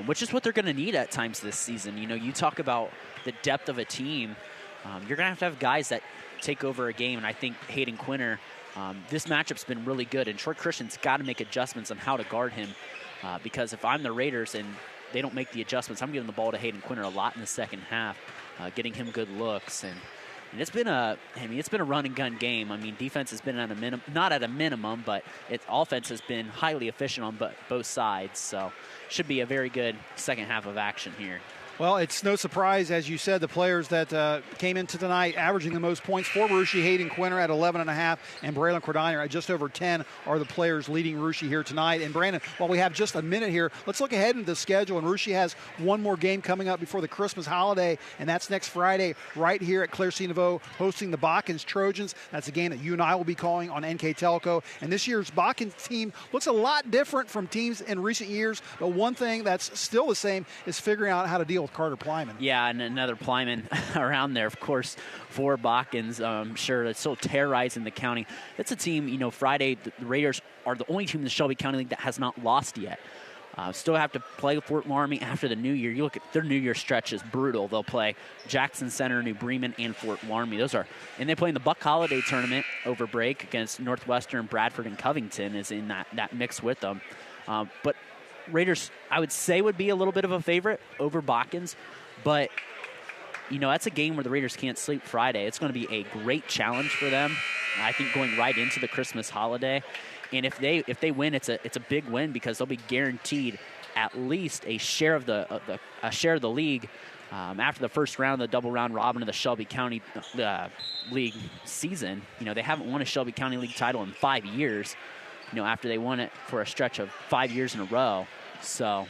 which is what they're going to need at times this season. You talk about the depth of a team. You're going to have guys that take over a game, and I think Hayden Quinter, this matchup's been really good, and Troy Christian's got to make adjustments on how to guard him because if I'm the Raiders and they don't make the adjustments, I'm giving the ball to Hayden Quinter a lot in the second half, getting him good looks. And it's been a run and gun game. I mean, defense has been not at a minimum, but its offense has been highly efficient on both sides. So, should be a very good second half of action here. Well, it's no surprise, as you said, the players that came into tonight averaging the most points for Russia, Hayden Quinter at 11.5, and Braylon Cordonier at just over 10 are the players leading Russia here tonight. And Brandon, while we have just a minute here, let's look ahead into the schedule. And Russia has one more game coming up before the Christmas holiday, and that's next Friday right here at Claire C. Naveau, hosting the Bakkens Trojans. That's a game that you and I will be calling on NKTelco. And this year's Bakkens team looks a lot different from teams in recent years, but one thing that's still the same is figuring out how to deal with Carter Plyman. Yeah, and another Plyman around there, of course, for Bakkens. I'm sure it's still terrorizing the county. It's a team, Friday, the Raiders are the only team in the Shelby County League that has not lost yet. Still have to play Fort Laramie after the New Year. You look at their New Year stretch is brutal. They'll play Jackson Center, New Bremen, and Fort Laramie. And they play in the Buck Holiday tournament over break against Northwestern, Bradford, and Covington is in that mix with them. But Raiders, I would say, would be a little bit of a favorite over Bakkens, but that's a game where the Raiders can't sleep Friday. It's going to be a great challenge for them, I think, going right into the Christmas holiday. And if they win, it's a big win because they'll be guaranteed at least a share of the league after the first round, the double round robin of the Shelby County League season. They haven't won a Shelby County League title in 5 years. After they won it for a stretch of 5 years in a row. So,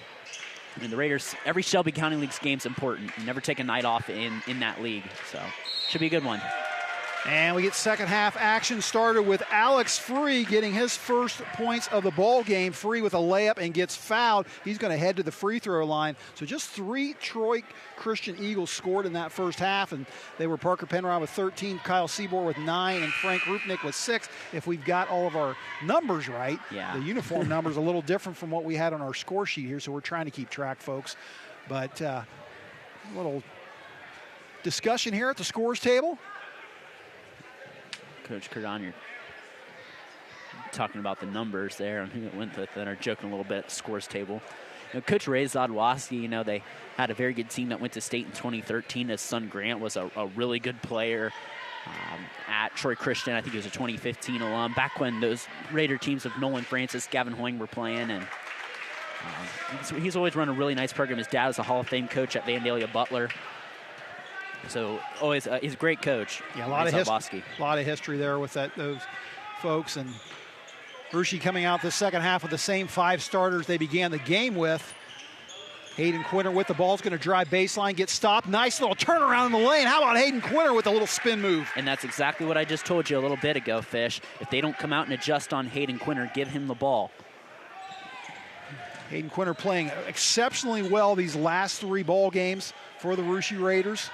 the Raiders, every Shelby County League's game's important. You never take a night off in that league. So, should be a good one. And we get second half action started with Alex Free getting his first points of the ball game. Free with a layup and gets fouled. He's going to head to the free throw line. So just 3 Troy Christian Eagles scored in that first half, and they were Parker Penrod with 13, Kyle Seabor with 9, and Frank Rupnick with 6. If we've got all of our numbers right, the uniform number is a little different from what we had on our score sheet here, so we're trying to keep track, folks. But a little discussion here at the scores table. Coach Cardonier talking about the numbers there and who it went with, and are joking a little bit at the scores table. Coach Ray Zadwoski, they had a very good team that went to state in 2013. His son Grant was a really good player at Troy Christian. I think he was a 2015 alum, back when those Raider teams of Nolan Francis, Gavin Hoying were playing. And he's always run a really nice program. His dad was a Hall of Fame coach at Vandalia Butler. So always, he's a great coach. Yeah, a lot of history there with those folks. And Hershey coming out the second half with the same 5 starters they began the game with. Hayden Quinter with the ball is going to drive baseline, get stopped. Nice little turnaround in the lane. How about Hayden Quinter with a little spin move? And that's exactly what I just told you a little bit ago, Fish. If they don't come out and adjust on Hayden Quinter, give him the ball. Hayden Quinter playing exceptionally well these last 3 ball games for the Russia Raiders.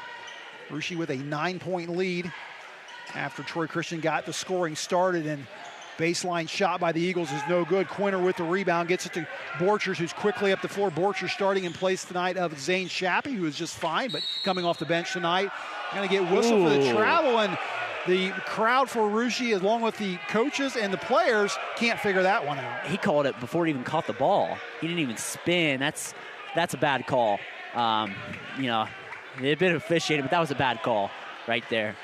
Russia with a 9-point lead after Troy Christian got the scoring started, and baseline shot by the Eagles is no good. Quinter with the rebound gets it to Borchers, who's quickly up the floor. Borchers starting in place tonight of Zane Shappy, who is just fine, but coming off the bench tonight. Going to get whistled for the travel, and the crowd for Russia, along with the coaches and the players, can't figure that one out. He called it before he even caught the ball. He didn't even spin. That's a bad call. A bit officiated, but that was a bad call right there.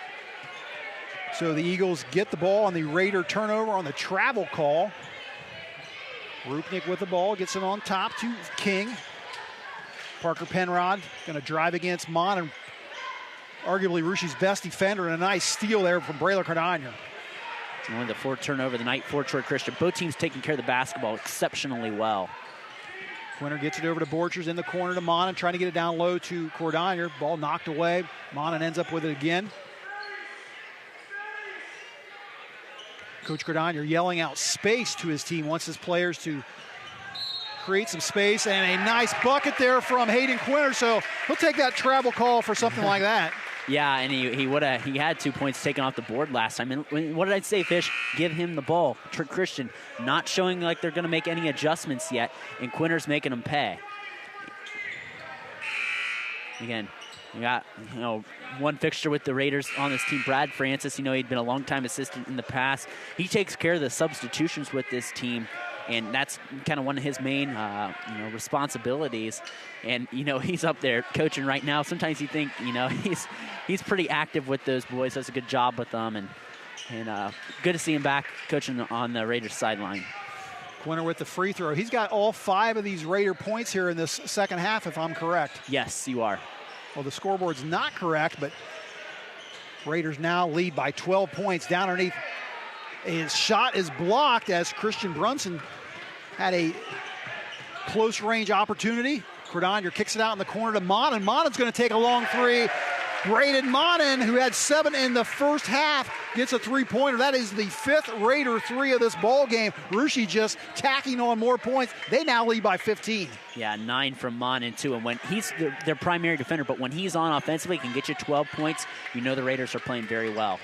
So the Eagles get the ball on the Raider turnover on the travel call. Rupnik with the ball, gets it on top to King. Parker Penrod going to drive against Mon, and arguably Russia's best defender, and a nice steal there from Braylor Cardagna. Only the 4th turnover of the night for Troy Christian. Both teams taking care of the basketball exceptionally well. Quinter gets it over to Borchers in the corner to Monin, trying to get it down low to Cordonier. Ball knocked away. Monin ends up with it again. Coach Cordonier yelling out space to his team, wants his players to create some space, and a nice bucket there from Hayden Quinter, so he'll take that travel call for something like that. Yeah, and he had 2 points taken off the board last time. And what did I say, Fish? Give him the ball. Troy Christian not showing like they're going to make any adjustments yet, and Quinter's making them pay. Again, you got one fixture with the Raiders on this team, Brad Francis. He'd been a long-time assistant in the past. He takes care of the substitutions with this team, and that's kind of one of his main responsibilities. And he's up there coaching right now. Sometimes you think he's pretty active with those boys. Does a good job with them, and good to see him back coaching on the Raiders sideline. Quinter with the free throw. He's got all 5 of these Raider points here in this second half, if I'm correct. Yes, you are. Well, the scoreboard's not correct, but Raiders now lead by 12 points. Down underneath, his shot is blocked as Christian Brunson had a close range opportunity. Cordonier kicks it out in the corner to Monin. Monin's going to take a long 3. Braden Monin, who had 7 in the first half, gets a 3-pointer. That is the 5th Raider 3 of this ball game. Russia just tacking on more points. They now lead by 15. Yeah, 9 from Monin, too. And when he's their primary defender, but when he's on offensively, he can get you 12 points. The Raiders are playing very well.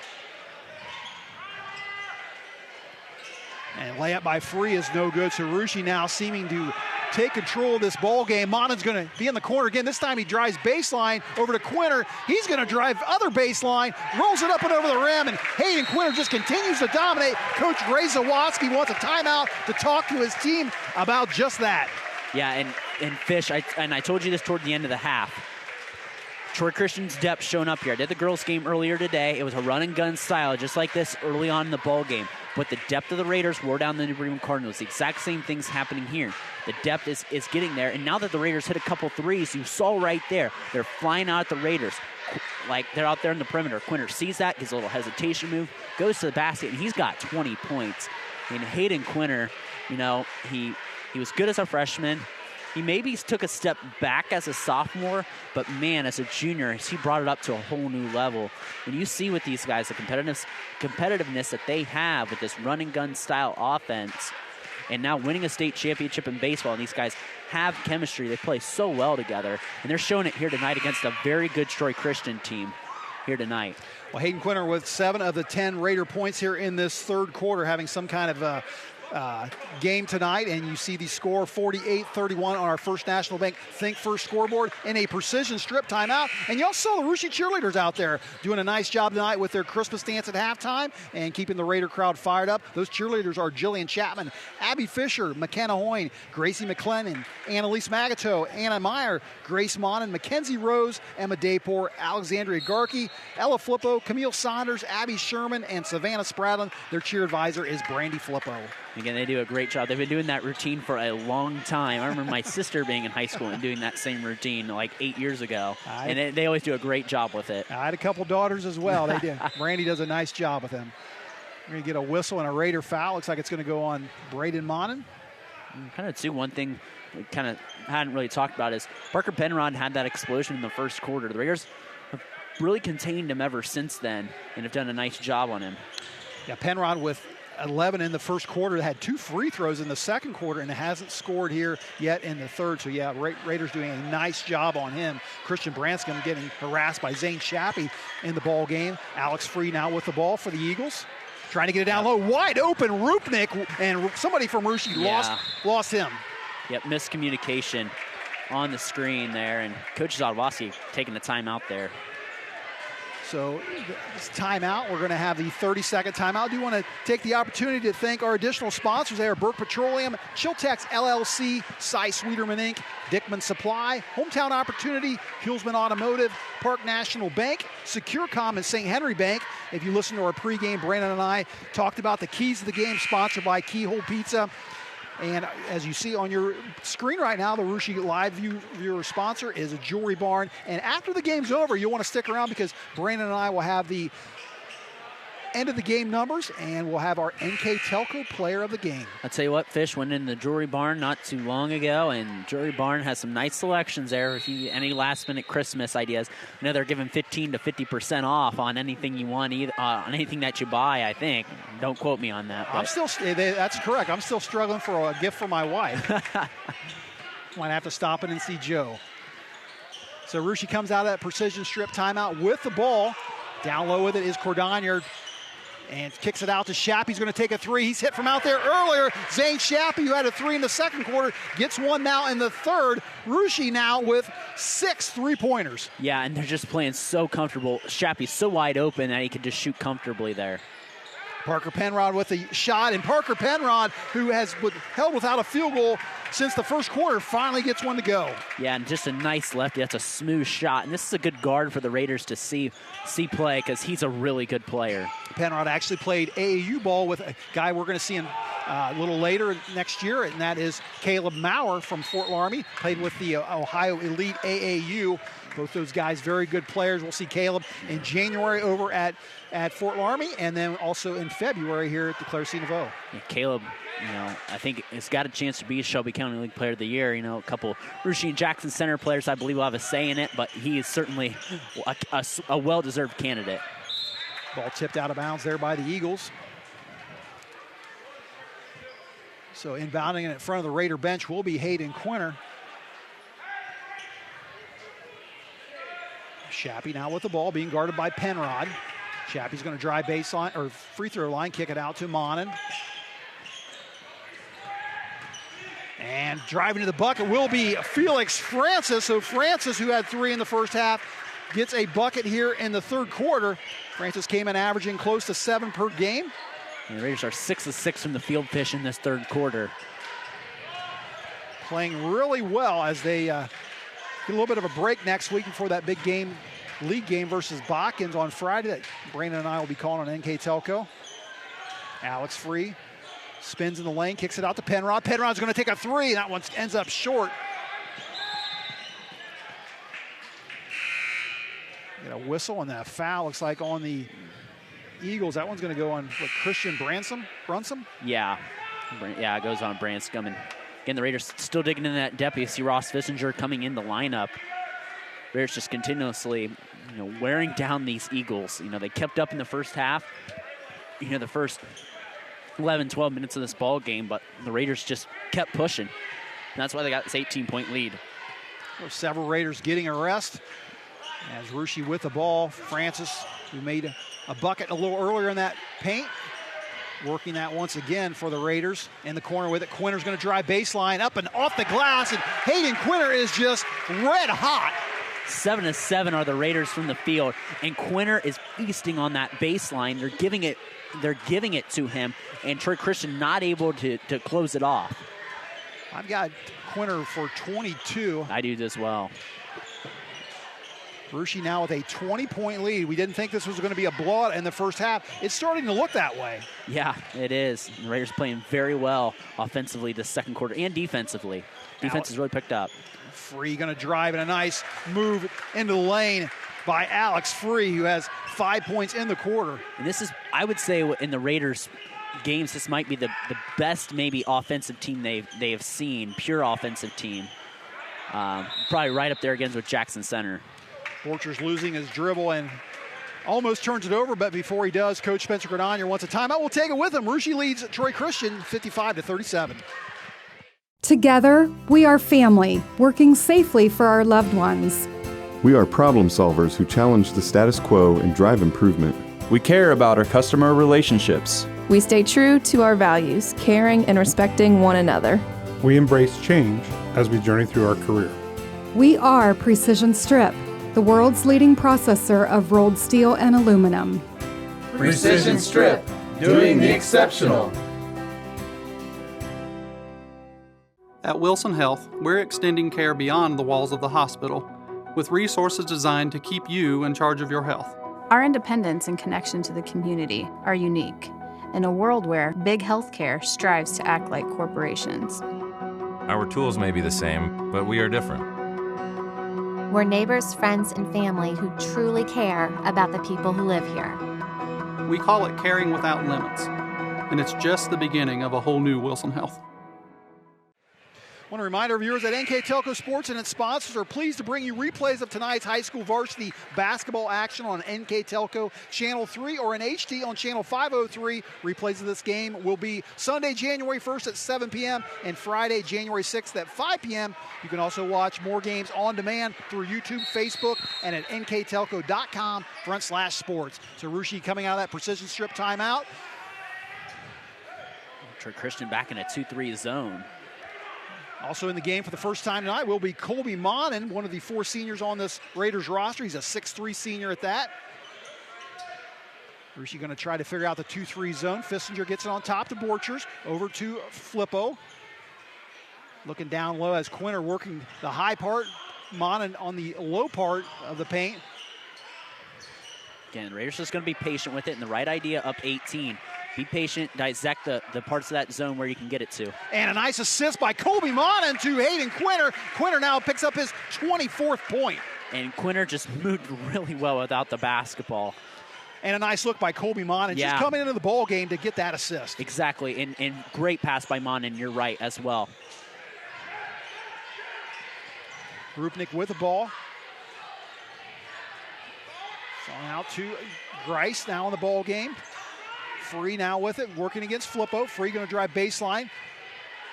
And layup by Free is no good. So Russia now seeming to take control of this ball game. Monin's going to be in the corner again. This time he drives baseline over to Quinter. He's going to drive other baseline, rolls it up and over the rim, and Hayden Quinter just continues to dominate. Coach Ray Zawoski wants a timeout to talk to his team about just that. Yeah, and Fish, I told you this toward the end of the half. Troy Christian's depth showing up here. I did the girls' game earlier today. It was a run-and-gun style, just like this early on in the ball game. But the depth of the Raiders wore down the New Bremen Cardinals. The exact same thing's happening here. The depth is getting there. And now that the Raiders hit a couple threes, you saw right there, they're flying out at the Raiders. Like, they're out there in the perimeter. Quinter sees that, gives a little hesitation move, goes to the basket, and he's got 20 points. And Hayden Quinter, he was good as a freshman. He maybe took a step back as a sophomore, but man, as a junior, he brought it up to a whole new level. When you see with these guys the competitiveness that they have with this run-and-gun style offense, and now winning a state championship in baseball, and these guys have chemistry. They play so well together, and they're showing it here tonight against a very good Troy Christian team here tonight. Well, Hayden Quinter with 7 of the 10 Raider points here in this third quarter, having some kind of game tonight, and you see the score 48-31 on our First National Bank Think First scoreboard in a precision strip timeout. And you also saw the Russia cheerleaders out there doing a nice job tonight with their Christmas dance at halftime and keeping the Raider crowd fired up. Those cheerleaders are Jillian Chapman, Abby Fisher, McKenna Hoyne, Gracie McClennan, Annalise Magato, Anna Meyer, Grace Monin, Mackenzie Rose, Emma Daypor, Alexandria Garkey, Ella Flippo, Camille Saunders, Abby Sherman, and Savannah Spradlin. Their cheer advisor is Brandy Flippo. Again, they do a great job. They've been doing that routine for a long time. I remember my sister being in high school and doing that same routine like 8 years ago. And they always do a great job with it. I had a couple daughters as well. They did. Brandy does a nice job with them. We're going to get a whistle and a Raider foul. Looks like it's going to go on Braden Monin. Kind of, too, one thing we kind of hadn't really talked about is Parker Penrod had that explosion in the first quarter. The Raiders have really contained him ever since then and have done a nice job on him. Yeah, Penrod with 11 in the first quarter, had 2 free throws in the second quarter, and hasn't scored here yet in the third. So, yeah, Raiders doing a nice job on him. Christian Branscombe getting harassed by Zane Shappy in the ball game. Alex Free now with the ball for the Eagles. Trying to get it down low. Wide open, Rupnik, and somebody from Rushi lost him. Yep, miscommunication on the screen there, and Coach Zadwasi taking the timeout there. So this timeout, we're going to have the 30-second timeout. I do want to take the opportunity to thank our additional sponsors. They are Burke Petroleum, Chiltex LLC, Cy Sweeterman Inc., Dickman Supply, Hometown Opportunity, Hulsman Automotive, Park National Bank, SecureCom, and St. Henry Bank. If you listen to our pregame, Brandon and I talked about the keys of the game, sponsored by Keyhole Pizza. And as you see on your screen right now, the Rushi Live viewer sponsor is a Jewelry Barn. And after the game's over, you'll want to stick around because Brandon and I will have the end of the game numbers, and we'll have our NKTelco player of the game. I'll tell you what, Fish went in the Jewelry Barn not too long ago, and Jewelry Barn has some nice selections there. If you any last-minute Christmas ideas, I know they're giving 15 to 50% off on anything you want, on anything that you buy, I think. Don't quote me on that. That's correct. I'm still struggling for a gift for my wife. Might have to stop in and see Joe. So Rushi comes out of that precision strip timeout with the ball. Down low with it is Cordonier. And kicks it out to Shappy. He's going to take a 3. He's hit from out there earlier. Zane Shappy, who had a 3 in the second quarter, gets one now in the third. Rushi now with 6 3-pointers. Yeah, and they're just playing so comfortable. Shappy's so wide open that he can just shoot comfortably there. Parker Penrod with a shot, and Parker Penrod, who has held without a field goal since the first quarter, finally gets one to go. Yeah, and just a nice lefty. That's a smooth shot, and this is a good guard for the Raiders to see play because he's a really good player. Penrod actually played AAU ball with a guy we're going to see a little later next year, and that is Caleb Maurer from Fort Laramie. Played with the Ohio Elite AAU. Both those guys, very good players. We'll see Caleb in January over at Fort Laramie, and then also in February here at the Claire Nouveau. Yeah, Caleb, I think has got a chance to be a Shelby County League Player of the Year. A couple Rushi and Jackson Center players, I believe, will have a say in it, but he is certainly a well-deserved candidate. Ball tipped out of bounds there by the Eagles. So inbounding in front of the Raider bench will be Hayden Quinter. Shappy now with the ball, being guarded by Penrod. Shappy's going to drive baseline or free throw line, kick it out to Monin. And driving to the bucket will be Felix Francis. So Francis, who had 3 in the first half, gets a bucket here in the third quarter. Francis came in averaging close to 7 per game. And the Raiders are 6 of 6 from the field, Fish, in this third quarter. Playing really well as they get a little bit of a break next week before that big game, league game versus Botkins on Friday that Brandon and I will be calling on NKTelco. Alex Free spins in the lane, kicks it out to Penrod. Penrod's going to take a 3. That one ends up short. Get a whistle and that foul looks like on the Eagles. That one's going to go on Christian Brunson? Yeah, it goes on Branscombe. And again, the Raiders still digging in that depth. You see Ross Fissinger coming in the lineup. Raiders just continuously, wearing down these Eagles. They kept up in the first half. The first 11, 12 minutes of this ball game, but the Raiders just kept pushing. And that's why they got this 18-point lead. Several Raiders getting a rest. As Rushi with the ball, Francis, who made a bucket a little earlier in that paint, Working that once again for the Raiders. In the corner with it. Quinter's going to drive baseline up and off the glass, and Hayden Quinter is just red hot. 7-7 are the Raiders from the field, and Quinter is feasting on that baseline. They're giving it to him, and Troy Christian not able to close it off. I've got Quinter for 22. I do as well. Rushi now with a 20-point lead. We didn't think this was going to be a blowout in the first half. It's starting to look that way. Yeah, it is. The Raiders playing very well offensively this second quarter and defensively. Defense has really picked up. Free going to drive and a nice move into the lane by Alex Free, who has 5 points in the quarter. And this is, I would say, in the Raiders games, this might be the best maybe offensive team they have seen, pure offensive team. Probably right up there again with Jackson Center. Borchers losing his dribble and almost turns it over, but before he does, Coach Spencer Gradonier wants a timeout. We'll take it with him. Rushi leads Troy Christian 55-37. Together, we are family, working safely for our loved ones. We are problem solvers who challenge the status quo and drive improvement. We care about our customer relationships. We stay true to our values, caring and respecting one another. We embrace change as we journey through our career. We are Precision Strip, the world's leading processor of rolled steel and aluminum. Precision Strip, doing the exceptional. At Wilson Health, we're extending care beyond the walls of the hospital with resources designed to keep you in charge of your health. Our independence and connection to the community are unique in a world where big healthcare strives to act like corporations. Our tools may be the same, but we are different. We're neighbors, friends, and family who truly care about the people who live here. We call it caring without limits, and it's just the beginning of a whole new Wilson Health. I want to remind our viewers that NKTelco Sports and its sponsors are pleased to bring you replays of tonight's high school varsity basketball action on NKTelco Channel 3 or in HD on Channel 503. Replays of this game will be Sunday, January 1st at 7 p.m. and Friday, January 6th at 5 p.m. You can also watch more games on demand through YouTube, Facebook, and at nktelco.com/sports. So Rushi coming out of that precision strip timeout. Troy Christian back in a 2-3 zone. Also in the game for the first time tonight will be Colby Monin, one of the 4 seniors on this Raiders roster. He's a 6'3 senior at that. Rushi going to try to figure out the 2-3 zone. Fissinger gets it on top to Borchers. Over to Flippo. Looking down low as Quinter working the high part. Monin on the low part of the paint. Again, Raiders just going to be patient with it, and the right idea up 18. Be patient, dissect the parts of that zone where you can get it to. And a nice assist by Colby Monin to Hayden Quinter. Quinter now picks up his 24th point. And Quinter just moved really well without the basketball. And a nice look by Colby Monin, just coming into the ball game to get that assist. Exactly, and great pass by Monin, you're right, as well. Rupnik with the ball. Falling out to Grice now in the ball game. Free now with it, working against Flippo. Free going to drive baseline.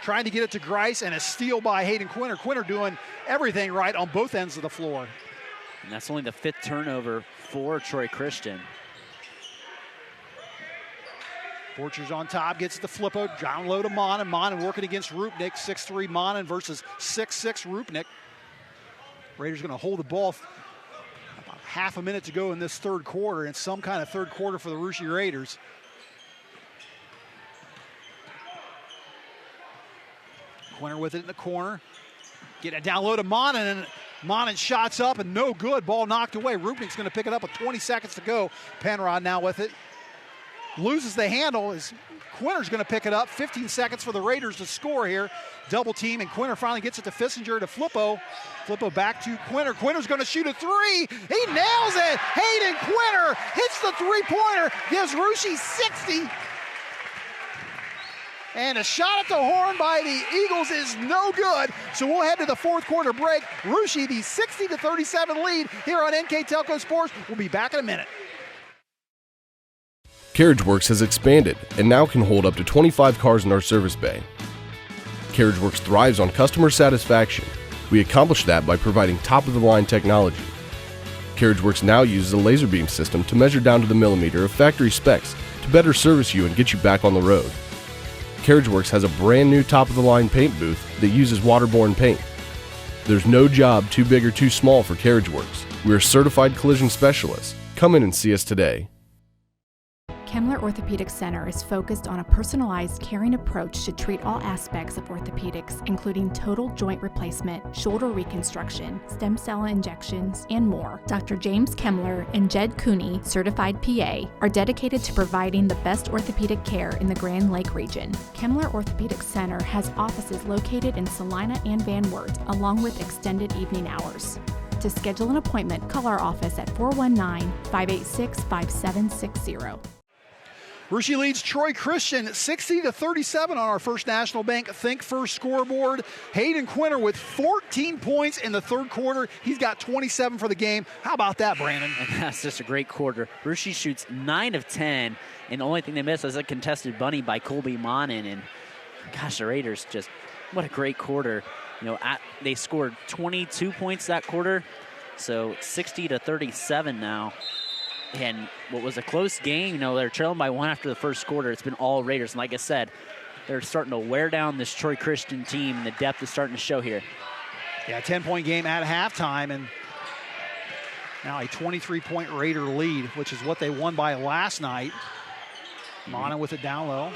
Trying to get it to Grice, and a steal by Hayden Quinter. Quinter doing everything right on both ends of the floor. And that's only the 5th turnover for Troy Christian. Borchers on top, gets it to Flippo. Down low to Monin. Monin working against Rupnik. 6'3 Monin versus 6'6 Rupnik. Raiders going to hold the ball. About half a minute to go in this third quarter. It's some kind of third quarter for the Rushi Raiders. Quinter with it in the corner. Get it down low to Monin, and Monin shots up and no good. Ball knocked away. Rupnik's going to pick it up with 20 seconds to go. Penrod now with it. Loses the handle as Quinter's going to pick it up. 15 seconds for the Raiders to score here. Double team, and Quinter finally gets it to Fissinger to Flippo. Flippo back to Quinter. Quinter's going to shoot a 3. He nails it. Hayden Quinter hits the 3-pointer. Gives Rushi 60. And a shot at the horn by the Eagles is no good. So we'll head to the fourth quarter break. Rushi, the 60-37 lead here on NKTelco Sports. We'll be back in a minute. CarriageWorks has expanded and now can hold up to 25 cars in our service bay. CarriageWorks thrives on customer satisfaction. We accomplish that by providing top-of-the-line technology. CarriageWorks now uses a laser beam system to measure down to the millimeter of factory specs to better service you and get you back on the road. CarriageWorks has a brand new top-of-the-line paint booth that uses waterborne paint. There's no job too big or too small for CarriageWorks. We're certified collision specialists. Come in and see us today. Kemmler Orthopedic Center is focused on a personalized, caring approach to treat all aspects of orthopedics, including total joint replacement, shoulder reconstruction, stem cell injections, and more. Dr. James Kemmler and Jed Cooney, certified PA, are dedicated to providing the best orthopedic care in the Grand Lake region. Kemmler Orthopedic Center has offices located in Salina and Van Wert, along with extended evening hours. To schedule an appointment, call our office at 419-586-5760. Russia leads Troy Christian 60-37 on our First National Bank Think First scoreboard. Hayden Quinter with 14 points in the third quarter. He's got 27 for the game. How about that, Brandon? And that's just a great quarter. Russia shoots 9 of 10, and the only thing they miss is a contested bunny by Colby Monin. And gosh, the Raiders just, what a great quarter. You know, they scored 22 points that quarter, so 60-37 now. And what was a close game, you know, they're trailing by 1 after the first quarter. It's been all Raiders. And like I said, they're starting to wear down this Troy Christian team, and the depth is starting to show here. Yeah, 10-point game at halftime, and now a 23-point Raider lead, which is what they won by last night. Monin with it down low.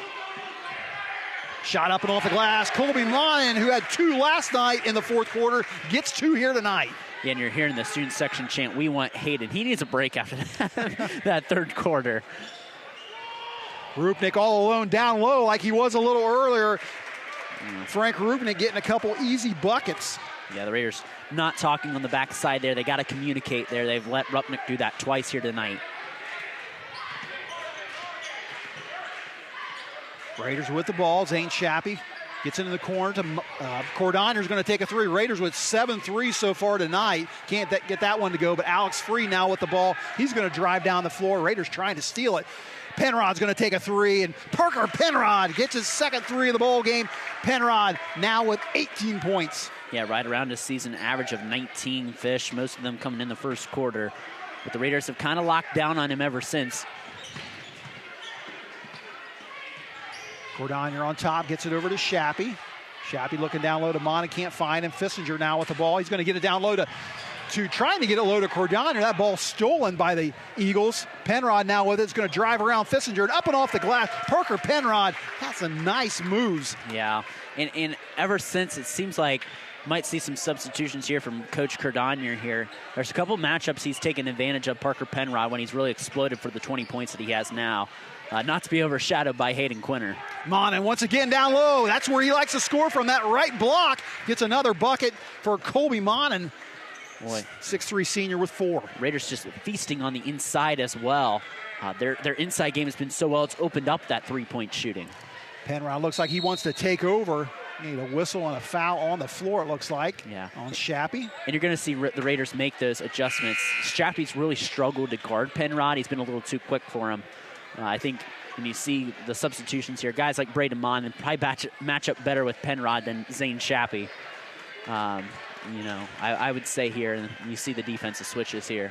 Shot up and off the glass. Colby Monin, who had 2 last night in the fourth quarter, gets 2 here tonight. Yeah, and you're hearing the student section chant, "We want Hayden." He needs a break after that third quarter. Rupnik all alone down low like he was a little earlier. Frank Rupnik getting a couple easy buckets. Yeah, the Raiders not talking on the backside there. They got to communicate there. They've let Rupnik do that twice here tonight. Raiders with the ball. Zane Shappy gets into the corner to Cordonier's going to take a 3. Raiders with 7 threes so far tonight. Can't get that one to go, but Alex Free now with the ball. He's going to drive down the floor. Raiders trying to steal it. Penrod's going to take a 3, and Parker Penrod gets his second 3 of the ball game. Penrod now with 18 points. Yeah, right around his season average of 19 fish, most of them coming in the first quarter. But the Raiders have kind of locked down on him ever since. Cordonier on top, gets it over to Shappy. Shappy looking down low to Monin, can't find him. Fissinger now with the ball. He's going to get it down low to trying to get it low to Cordonier. That ball stolen by the Eagles. Penrod now with it. It's going to drive around Fissinger and up and off the glass. Parker Penrod has some nice moves. Yeah, and ever since it seems like might see some substitutions here from Coach Cordonier here. There's a couple matchups he's taken advantage of Parker Penrod when he's really exploded for the 20 points that he has now. Not to be overshadowed by Hayden Quinter. Monin once again down low. That's where he likes to score from, that right block. Gets another bucket for Colby Monin. Boy, 6'3" senior with 4. Raiders just feasting on the inside as well. Their inside game has been so well, it's opened up that 3-point shooting. Penrod looks like he wants to take over. Need a whistle and a foul on the floor, it looks like, on Shappy. And you're going to see the Raiders make those adjustments. Shappy's really struggled to guard Penrod. He's been a little too quick for him. I think when you see the substitutions here, guys like Braden Monin probably match up better with Penrod than Zane Shappy. You know, I would say here, and you see the defensive switches here.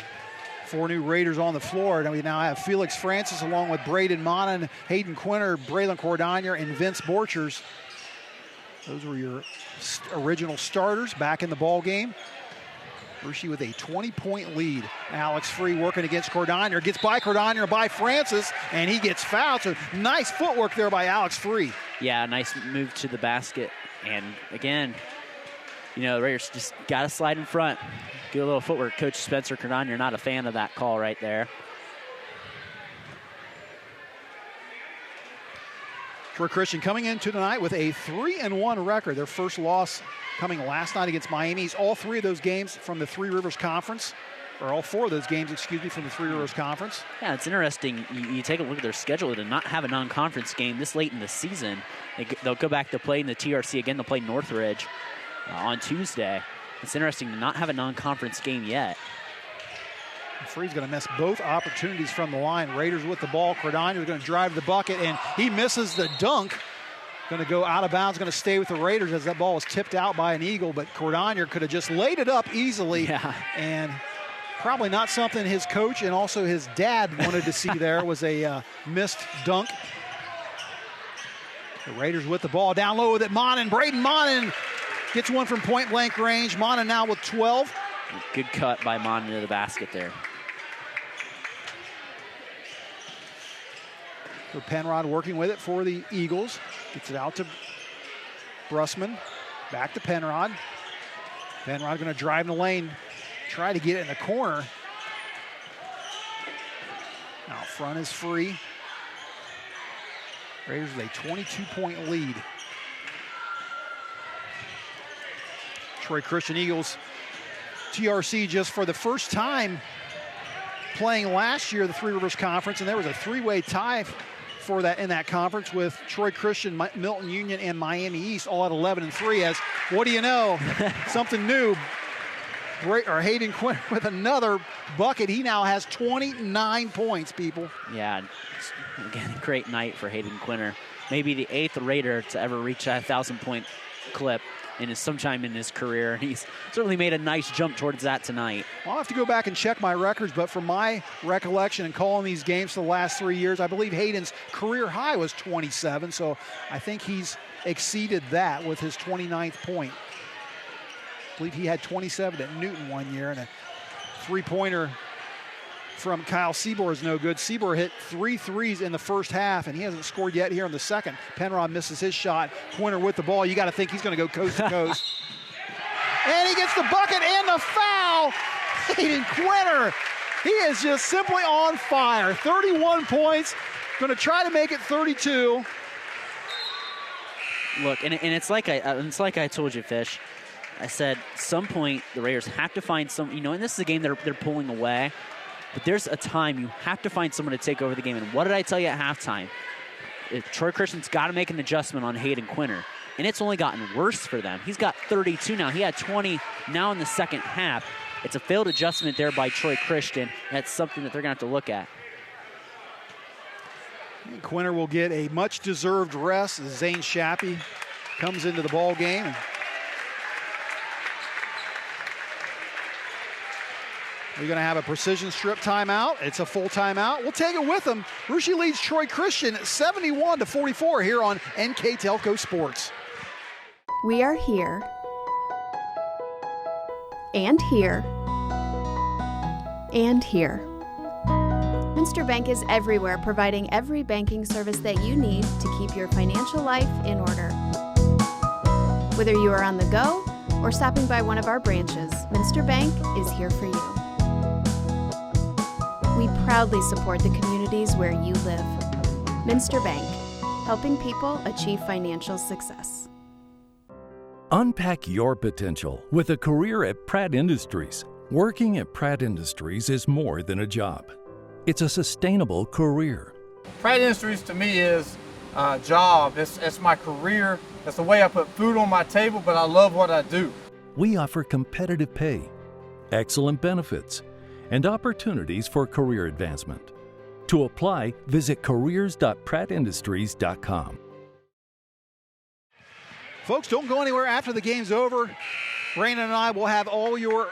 4 new Raiders on the floor. And we now have Felix Francis along with Braden Monin, Hayden Quinter, Braylon Cordonier, and Vince Borchers. Those were your original starters back in the ball game. Hershey with a 20-point lead. Alex Free working against Cordonier. Gets by Cordonier, by Francis, and he gets fouled. So nice footwork there by Alex Free. Yeah, nice move to the basket. And again, you know, the Raiders just got to slide in front. Get a little footwork. Coach Spencer Cordonier not a fan of that call right there. Troy Christian coming into tonight with a 3-1 record. Their first loss coming last night against Miami. All 3 of those games from the Three Rivers Conference, or all 4 of those games, excuse me, from the Three Rivers Conference. Yeah, it's interesting. You take a look at their schedule to not have a non-conference game this late in the season. They'll go back to play in the TRC again. They'll play Northridge on Tuesday. It's interesting to not have a non-conference game yet. Free's going to miss both opportunities from the line. Raiders with the ball. Cordonier's going to drive the bucket, and he misses the dunk. Going to go out of bounds, going to stay with the Raiders as that ball was tipped out by an Eagle, but Cordonier could have just laid it up easily. Yeah. And Probably not something his coach and also his dad wanted to see there was a missed dunk. The Raiders with the ball down low with it. Braden Monin gets one from point-blank range. Monin now with 12. Good cut by Monin to the basket there. So Penrod working with it for the Eagles. Gets it out to Brusman. Back to Penrod. Penrod going to drive in the lane. Try to get it in the corner. Now front is free. Raiders with a 22-point lead. Troy Christian Eagles, TRC just for the first time playing last year, the Three Rivers Conference, and there was a three-way tie for that in that conference with Troy Christian, Milton Union, and Miami East all at 11-3. As what do you know, something new. Hayden Quinn with another bucket. He now has 29 points, people. Yeah, again, a great night for Hayden Quinner. Maybe the 8th Raider to ever reach that 1,000-point clip sometime in his career. He's certainly made a nice jump towards that tonight. I'll have to go back and check my records, but from my recollection and calling these games for the last 3 years, I believe Hayden's career high was 27, so I think he's exceeded that with his 29th point. I believe he had 27 at Newton one year, and a three-pointer from Kyle Seabour is no good. Seabour hit 3 threes in the first half, and he hasn't scored yet here in the second. Penrod misses his shot. Quinter with the ball. You got to think he's going to go coast to coast. And he gets the bucket and the foul. Hayden Quinter, he is just simply on fire. 31 points, going to try to make it 32. Look, and it's like I told you, Fish. I said, some point the Raiders have to find some, and this is a game they're pulling away, but there's a time you have to find someone to take over the game. And what did I tell you at halftime? Troy Christian's got to make an adjustment on Hayden Quinter, and it's only gotten worse for them. He's got 32 now. He had 20 now in the second half. It's a failed adjustment there by Troy Christian. That's something that they're going to have to look at. And Quinter will get a much-deserved rest as Zane Shappy comes into the ball game. We're going to have a precision strip timeout. It's a full timeout. We'll take it with them. Russia leads Troy Christian 71-44 here on NKTelco Sports. We are here and here and here. Minster Bank is everywhere, providing every banking service that you need to keep your financial life in order. Whether you are on the go or stopping by one of our branches, Minster Bank is here for you. We proudly support the communities where you live. Minster Bank, helping people achieve financial success. Unpack your potential with a career at Pratt Industries. Working at Pratt Industries is more than a job. It's a sustainable career. Pratt Industries to me is a job. It's my career. It's the way I put food on my table, but I love what I do. We offer competitive pay, excellent benefits, and opportunities for career advancement. To apply, visit careers.prattindustries.com. Folks, don't go anywhere after the game's over. Brandon and I will have all your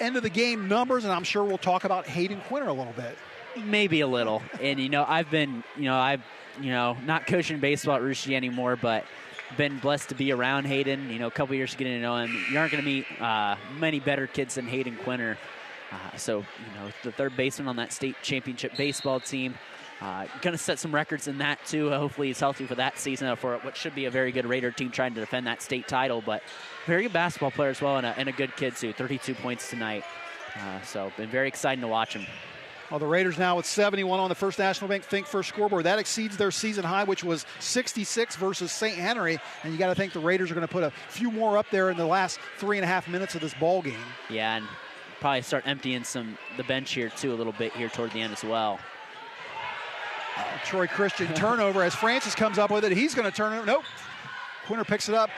end of the game numbers, and I'm sure we'll talk about Hayden Quinter a little bit. Maybe a little. And, I've been, not coaching baseball at Russia anymore, but been blessed to be around Hayden, a couple years getting to know him. You aren't going to meet many better kids than Hayden Quinter. So, the third baseman on that state championship baseball team. Going to set some records in that, too. Hopefully he's healthy for that season for what should be a very good Raider team trying to defend that state title. But very good basketball player as well and a good kid, too. 32 points tonight. So, been very exciting to watch him. Well, the Raiders now with 71 on the First National Bank Think First scoreboard. That exceeds their season high, which was 66 versus St. Henry. And you got to think the Raiders are going to put a few more up there in the last 3.5 minutes of this ball game. Yeah, and probably start emptying the bench here, too, a little bit here toward the end as well. Troy Christian turnover as Francis comes up with it. He's going to turn it. Nope. Quinter picks it up.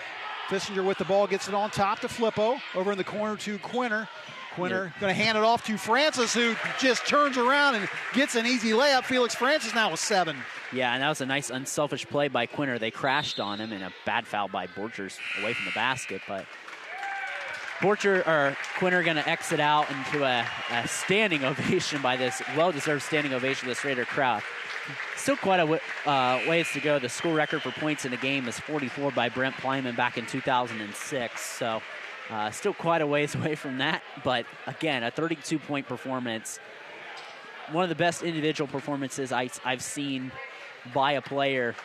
Fissinger with the ball, gets it on top to Flippo. Over in the corner to Quinter. Quinter going to hand it off to Francis, who just turns around and gets an easy layup. Felix Francis now with 7. Yeah, and that was a nice unselfish play by Quinter. They crashed on him, and a bad foul by Borchers away from the basket. But Quinn are going to exit out into a standing ovation by this, well-deserved standing ovation of this Raider crowd. Still quite a ways to go. The school record for points in the game is 44 by Brent Plyman back in 2006. So still quite a ways away from that. But again, a 32-point performance. One of the best individual performances I've seen by a player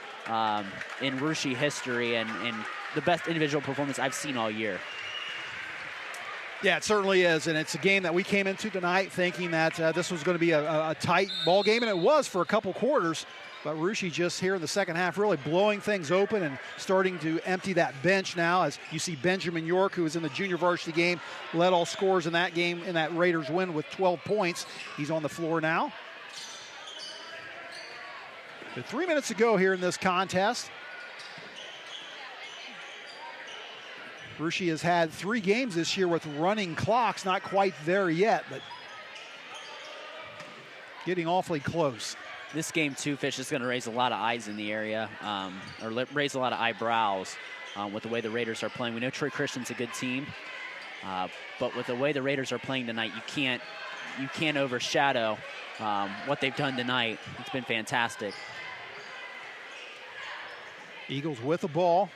in Russia history, and the best individual performance I've seen all year. Yeah, it certainly is, and it's a game that we came into tonight thinking that this was going to be a tight ball game, and it was for a couple quarters. But Russia just here in the second half really blowing things open and starting to empty that bench now, as you see Benjamin York, who was in the junior varsity game, led all scorers in that game in that Raiders win with 12 points. He's on the floor now. With 3 minutes to go here in this contest. Russia has had 3 games this year with running clocks, not quite there yet, but getting awfully close. This game, too, Fish, is going to raise a lot of eyes in the area, or raise a lot of eyebrows with the way the Raiders are playing. We know Troy Christian's a good team, but with the way the Raiders are playing tonight, you can't overshadow what they've done tonight. It's been fantastic. Eagles with the ball.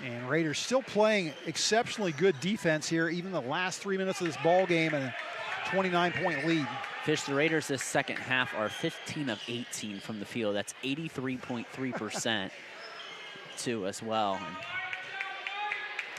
And Raiders still playing exceptionally good defense here, even the last 3 minutes of this ball game, and a 29-point lead. Fish, the Raiders this second half are 15 of 18 from the field. That's 83.3% too as well.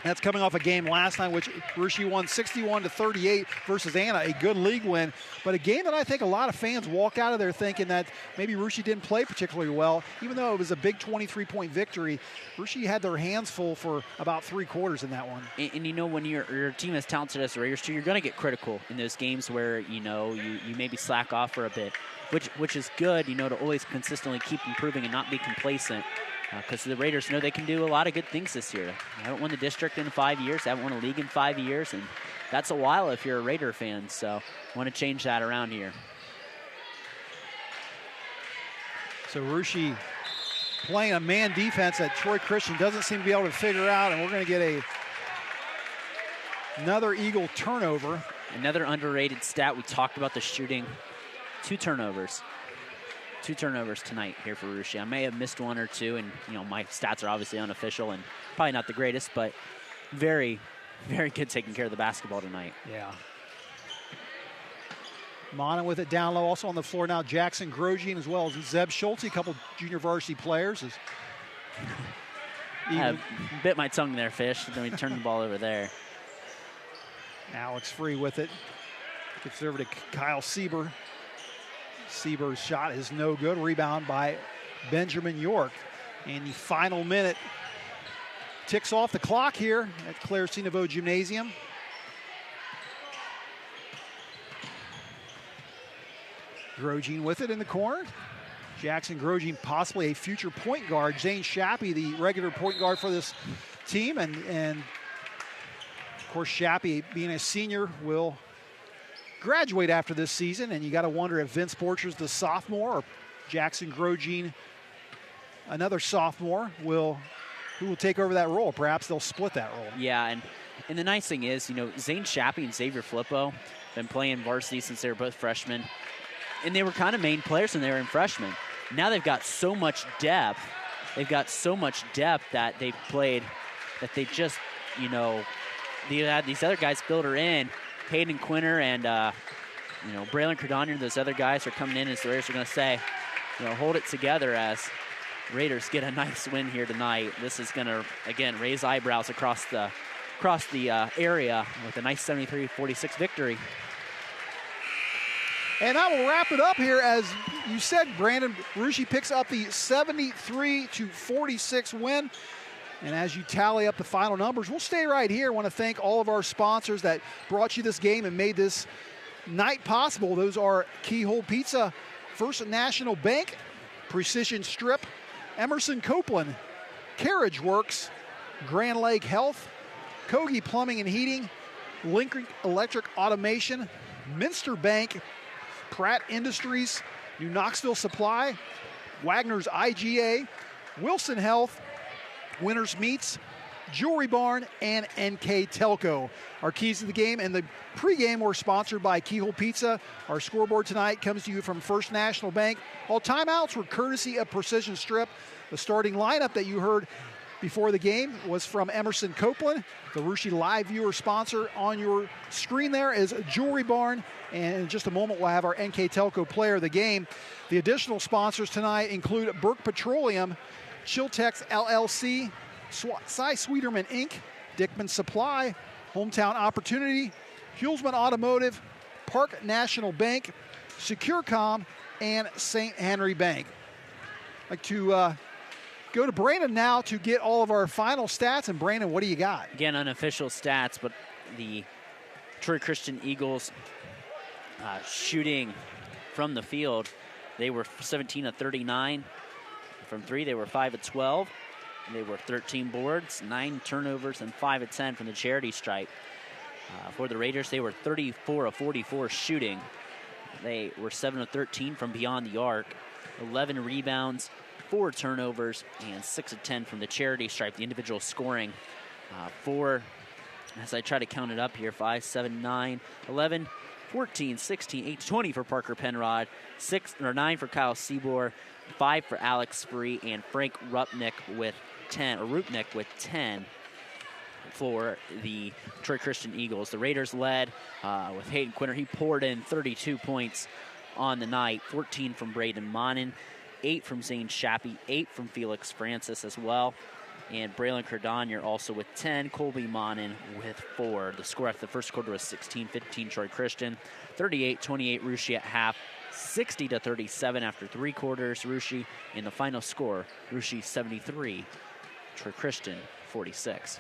That's coming off a game last night, which Russia won 61-38 versus Anna, a good league win. But a game that I think a lot of fans walk out of there thinking that maybe Russia didn't play particularly well. Even though it was a big 23-point victory, Russia had their hands full for about 3 quarters in that one. And you know, when your team is talented as the Raiders too, you're going to get critical in those games where, you know, you maybe slack off for a bit, which is good, you know, to always consistently keep improving and not be complacent. Because the Raiders know they can do a lot of good things this year. They haven't won the district in 5 years. They haven't won a league in 5 years. And that's a while if you're a Raider fan. So want to change that around here. So Russia playing a man defense that Troy Christian doesn't seem to be able to figure out. And we're going to get another Eagle turnover. Another underrated stat. We talked about the shooting. 2 turnovers. 2 turnovers tonight here for Russia. I may have missed 1 or 2, and you know my stats are obviously unofficial and probably not the greatest, but very, very good taking care of the basketball tonight. Yeah. Mana with it down low. Also on the floor now, Jackson Grosjean as well as Zeb Schulte, a couple junior varsity players. I bit my tongue there, Fish. Then we turned the ball over there. Alex Free with it. Gets it over to Kyle Sieber. Sieber's shot is no good. Rebound by Benjamin York. And the final minute ticks off the clock here at Claire C. Nouveau Gymnasium. Grosjean with it in the corner. Jackson Grosjean, possibly a future point guard. Zane Shappy, the regular point guard for this team. And of course, Shappy, being a senior, will graduate after this season, and you got to wonder if Vince Borchers, the sophomore, or Jackson Grosjean, another sophomore, who will take over that role. Perhaps they'll split that role. Yeah, and the nice thing is, you know, Zane Shappy and Xavier Flippo been playing varsity since they were both freshmen, and they were kind of main players when they were in freshmen. Now they've got so much depth. They've got so much depth that they've played that they just, you know, they had these other guys filter in. Hayden Quinter and, you know, Braylon Cardonier, those other guys are coming in, as the Raiders are going to say, you know, hold it together as Raiders get a nice win here tonight. This is going to, again, raise eyebrows across the area with a nice 73-46 victory. And that will wrap it up here. As you said, Brandon, Russia picks up the 73-46 win. And as you tally up the final numbers, we'll stay right here. I want to thank all of our sponsors that brought you this game and made this night possible. Those are Keyhole Pizza, First National Bank, Precision Strip, Emerson Copeland, Carriage Works, Grand Lake Health, Kogi Plumbing and Heating, Lincoln Electric Automation, Minster Bank, Pratt Industries, New Knoxville Supply, Wagner's IGA, Wilson Health, Winners Meats, Jewelry Barn, and NKTelco. Our keys to the game and the pregame were sponsored by Keyhole Pizza. Our scoreboard tonight comes to you from First National Bank. All timeouts were courtesy of Precision Strip. The starting lineup that you heard before the game was from Emerson Copeland. The Russia Live Viewer sponsor on your screen there is Jewelry Barn. And in just a moment, we'll have our NKTelco player of the game. The additional sponsors tonight include Burke Petroleum, Chiltex LLC, Cy Sweeterman Inc., Dickman Supply, Hometown Opportunity, Hulsman Automotive, Park National Bank, Securecom, and St. Henry Bank. I'd like to go to Brandon now to get all of our final stats. And Brandon, what do you got? Again, unofficial stats, but the Troy Christian Eagles shooting from the field, they were 17 of 39. From three, they were 5 of 12. They were 13 boards, 9 turnovers, and 5 of 10 from the charity stripe. For the Raiders, they were 34 of 44 shooting. They were 7 of 13 from beyond the arc, 11 rebounds, 4 turnovers, and 6 of 10 from the charity stripe. The individual scoring for, as I try to count it up here, 5, 7, 9, 11, 14, 16, 8, 20 for Parker Penrod, 9 for Kyle Seabour, 5 for Alex Spree, and Frank Rupnick with 10 for the Troy Christian Eagles. The Raiders led with Hayden Quinter. He poured in 32 points on the night, 14 from Braden Monin, 8 from Zane Shappy, 8 from Felix Francis as well. And Braylon Cardonier also with 10, Colby Monin with 4. The score after the first quarter was 16-15 Troy Christian, 38-28 Russia at half, 60-37 after 3 quarters Russia. In the final score, Russia 73, Troy Christian 46.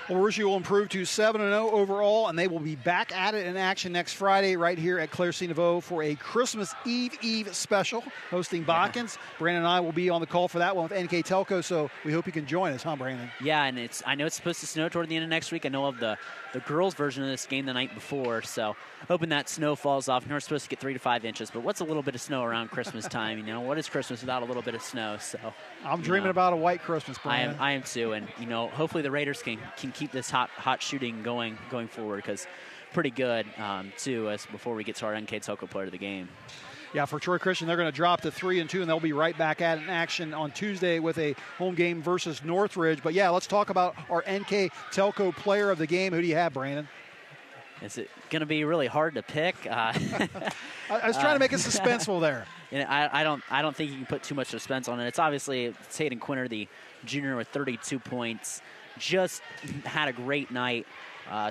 Well, Russia will improve to 7-0 overall, and they will be back at it in action next Friday right here at Claire C. Nouveau for a Christmas Eve special hosting Botkins. Brandon and I will be on the call for that one with NKTelco, so we hope you can join us, huh, Brandon? Yeah, and I know it's supposed to snow toward the end of next week. I know of the girls' version of this game the night before, so hoping that snow falls off. We're supposed to get 3 to 5 inches, but what's a little bit of snow around Christmas time? You know, what is Christmas without a little bit of snow? So I'm dreaming about a white Christmas, Brandon. I am too, and hopefully the Raiders can keep this hot shooting going forward, because pretty good too. As before we get to our NKTelco player of the game. Yeah, for Troy Christian, they're going to drop to 3-2, and they'll be right back at it in action on Tuesday with a home game versus Northridge. But yeah, let's talk about our NKTelco player of the game. Who do you have, Brandon? Is it going to be really hard to pick? I was trying to make it suspenseful there. And I don't think you can put too much suspense on it. It's obviously Hayden Quinter, the junior, with 32 points. Just had a great night.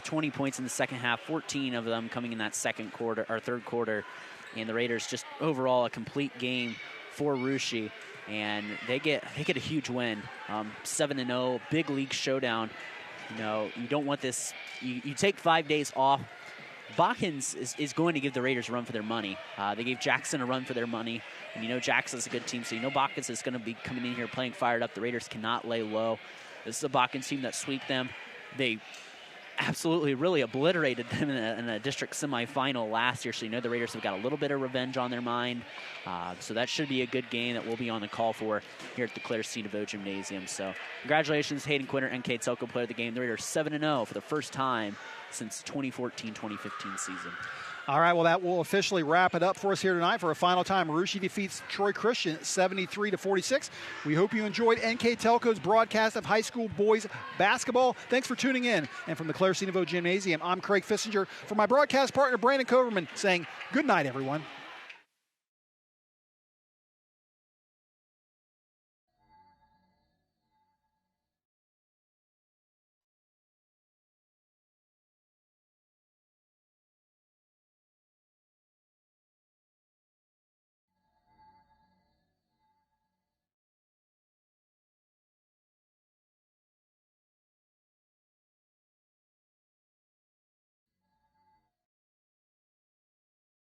20 points in the second half, 14 of them coming in that third quarter. And the Raiders just overall a complete game for Russia. And they get a huge win. 7-0, big league showdown. You don't want this. You take 5 days off. Botkins is going to give the Raiders a run for their money. They gave Jackson a run for their money. And Jackson's a good team, so Botkins is going to be coming in here playing fired up. The Raiders cannot lay low. This is a Botkins team that swept them. They absolutely really obliterated them in a district semifinal last year, so the Raiders have got a little bit of revenge on their mind. So that should be a good game that we'll be on the call for here at the Claire C. Nouveau Gymnasium. So congratulations, Hayden Quinter, NKTelco player of the game. The Raiders 7-0 for the first time since 2014-2015 season. All right, well, that will officially wrap it up for us here tonight. For a final time, Russia defeats Troy Christian 73-46. We hope you enjoyed NKTelco's broadcast of high school boys basketball. Thanks for tuning in. And from the Claire C. Nouveau Gymnasium, I'm Craig Fissinger. For my broadcast partner, Brandon Coverman, saying good night, everyone.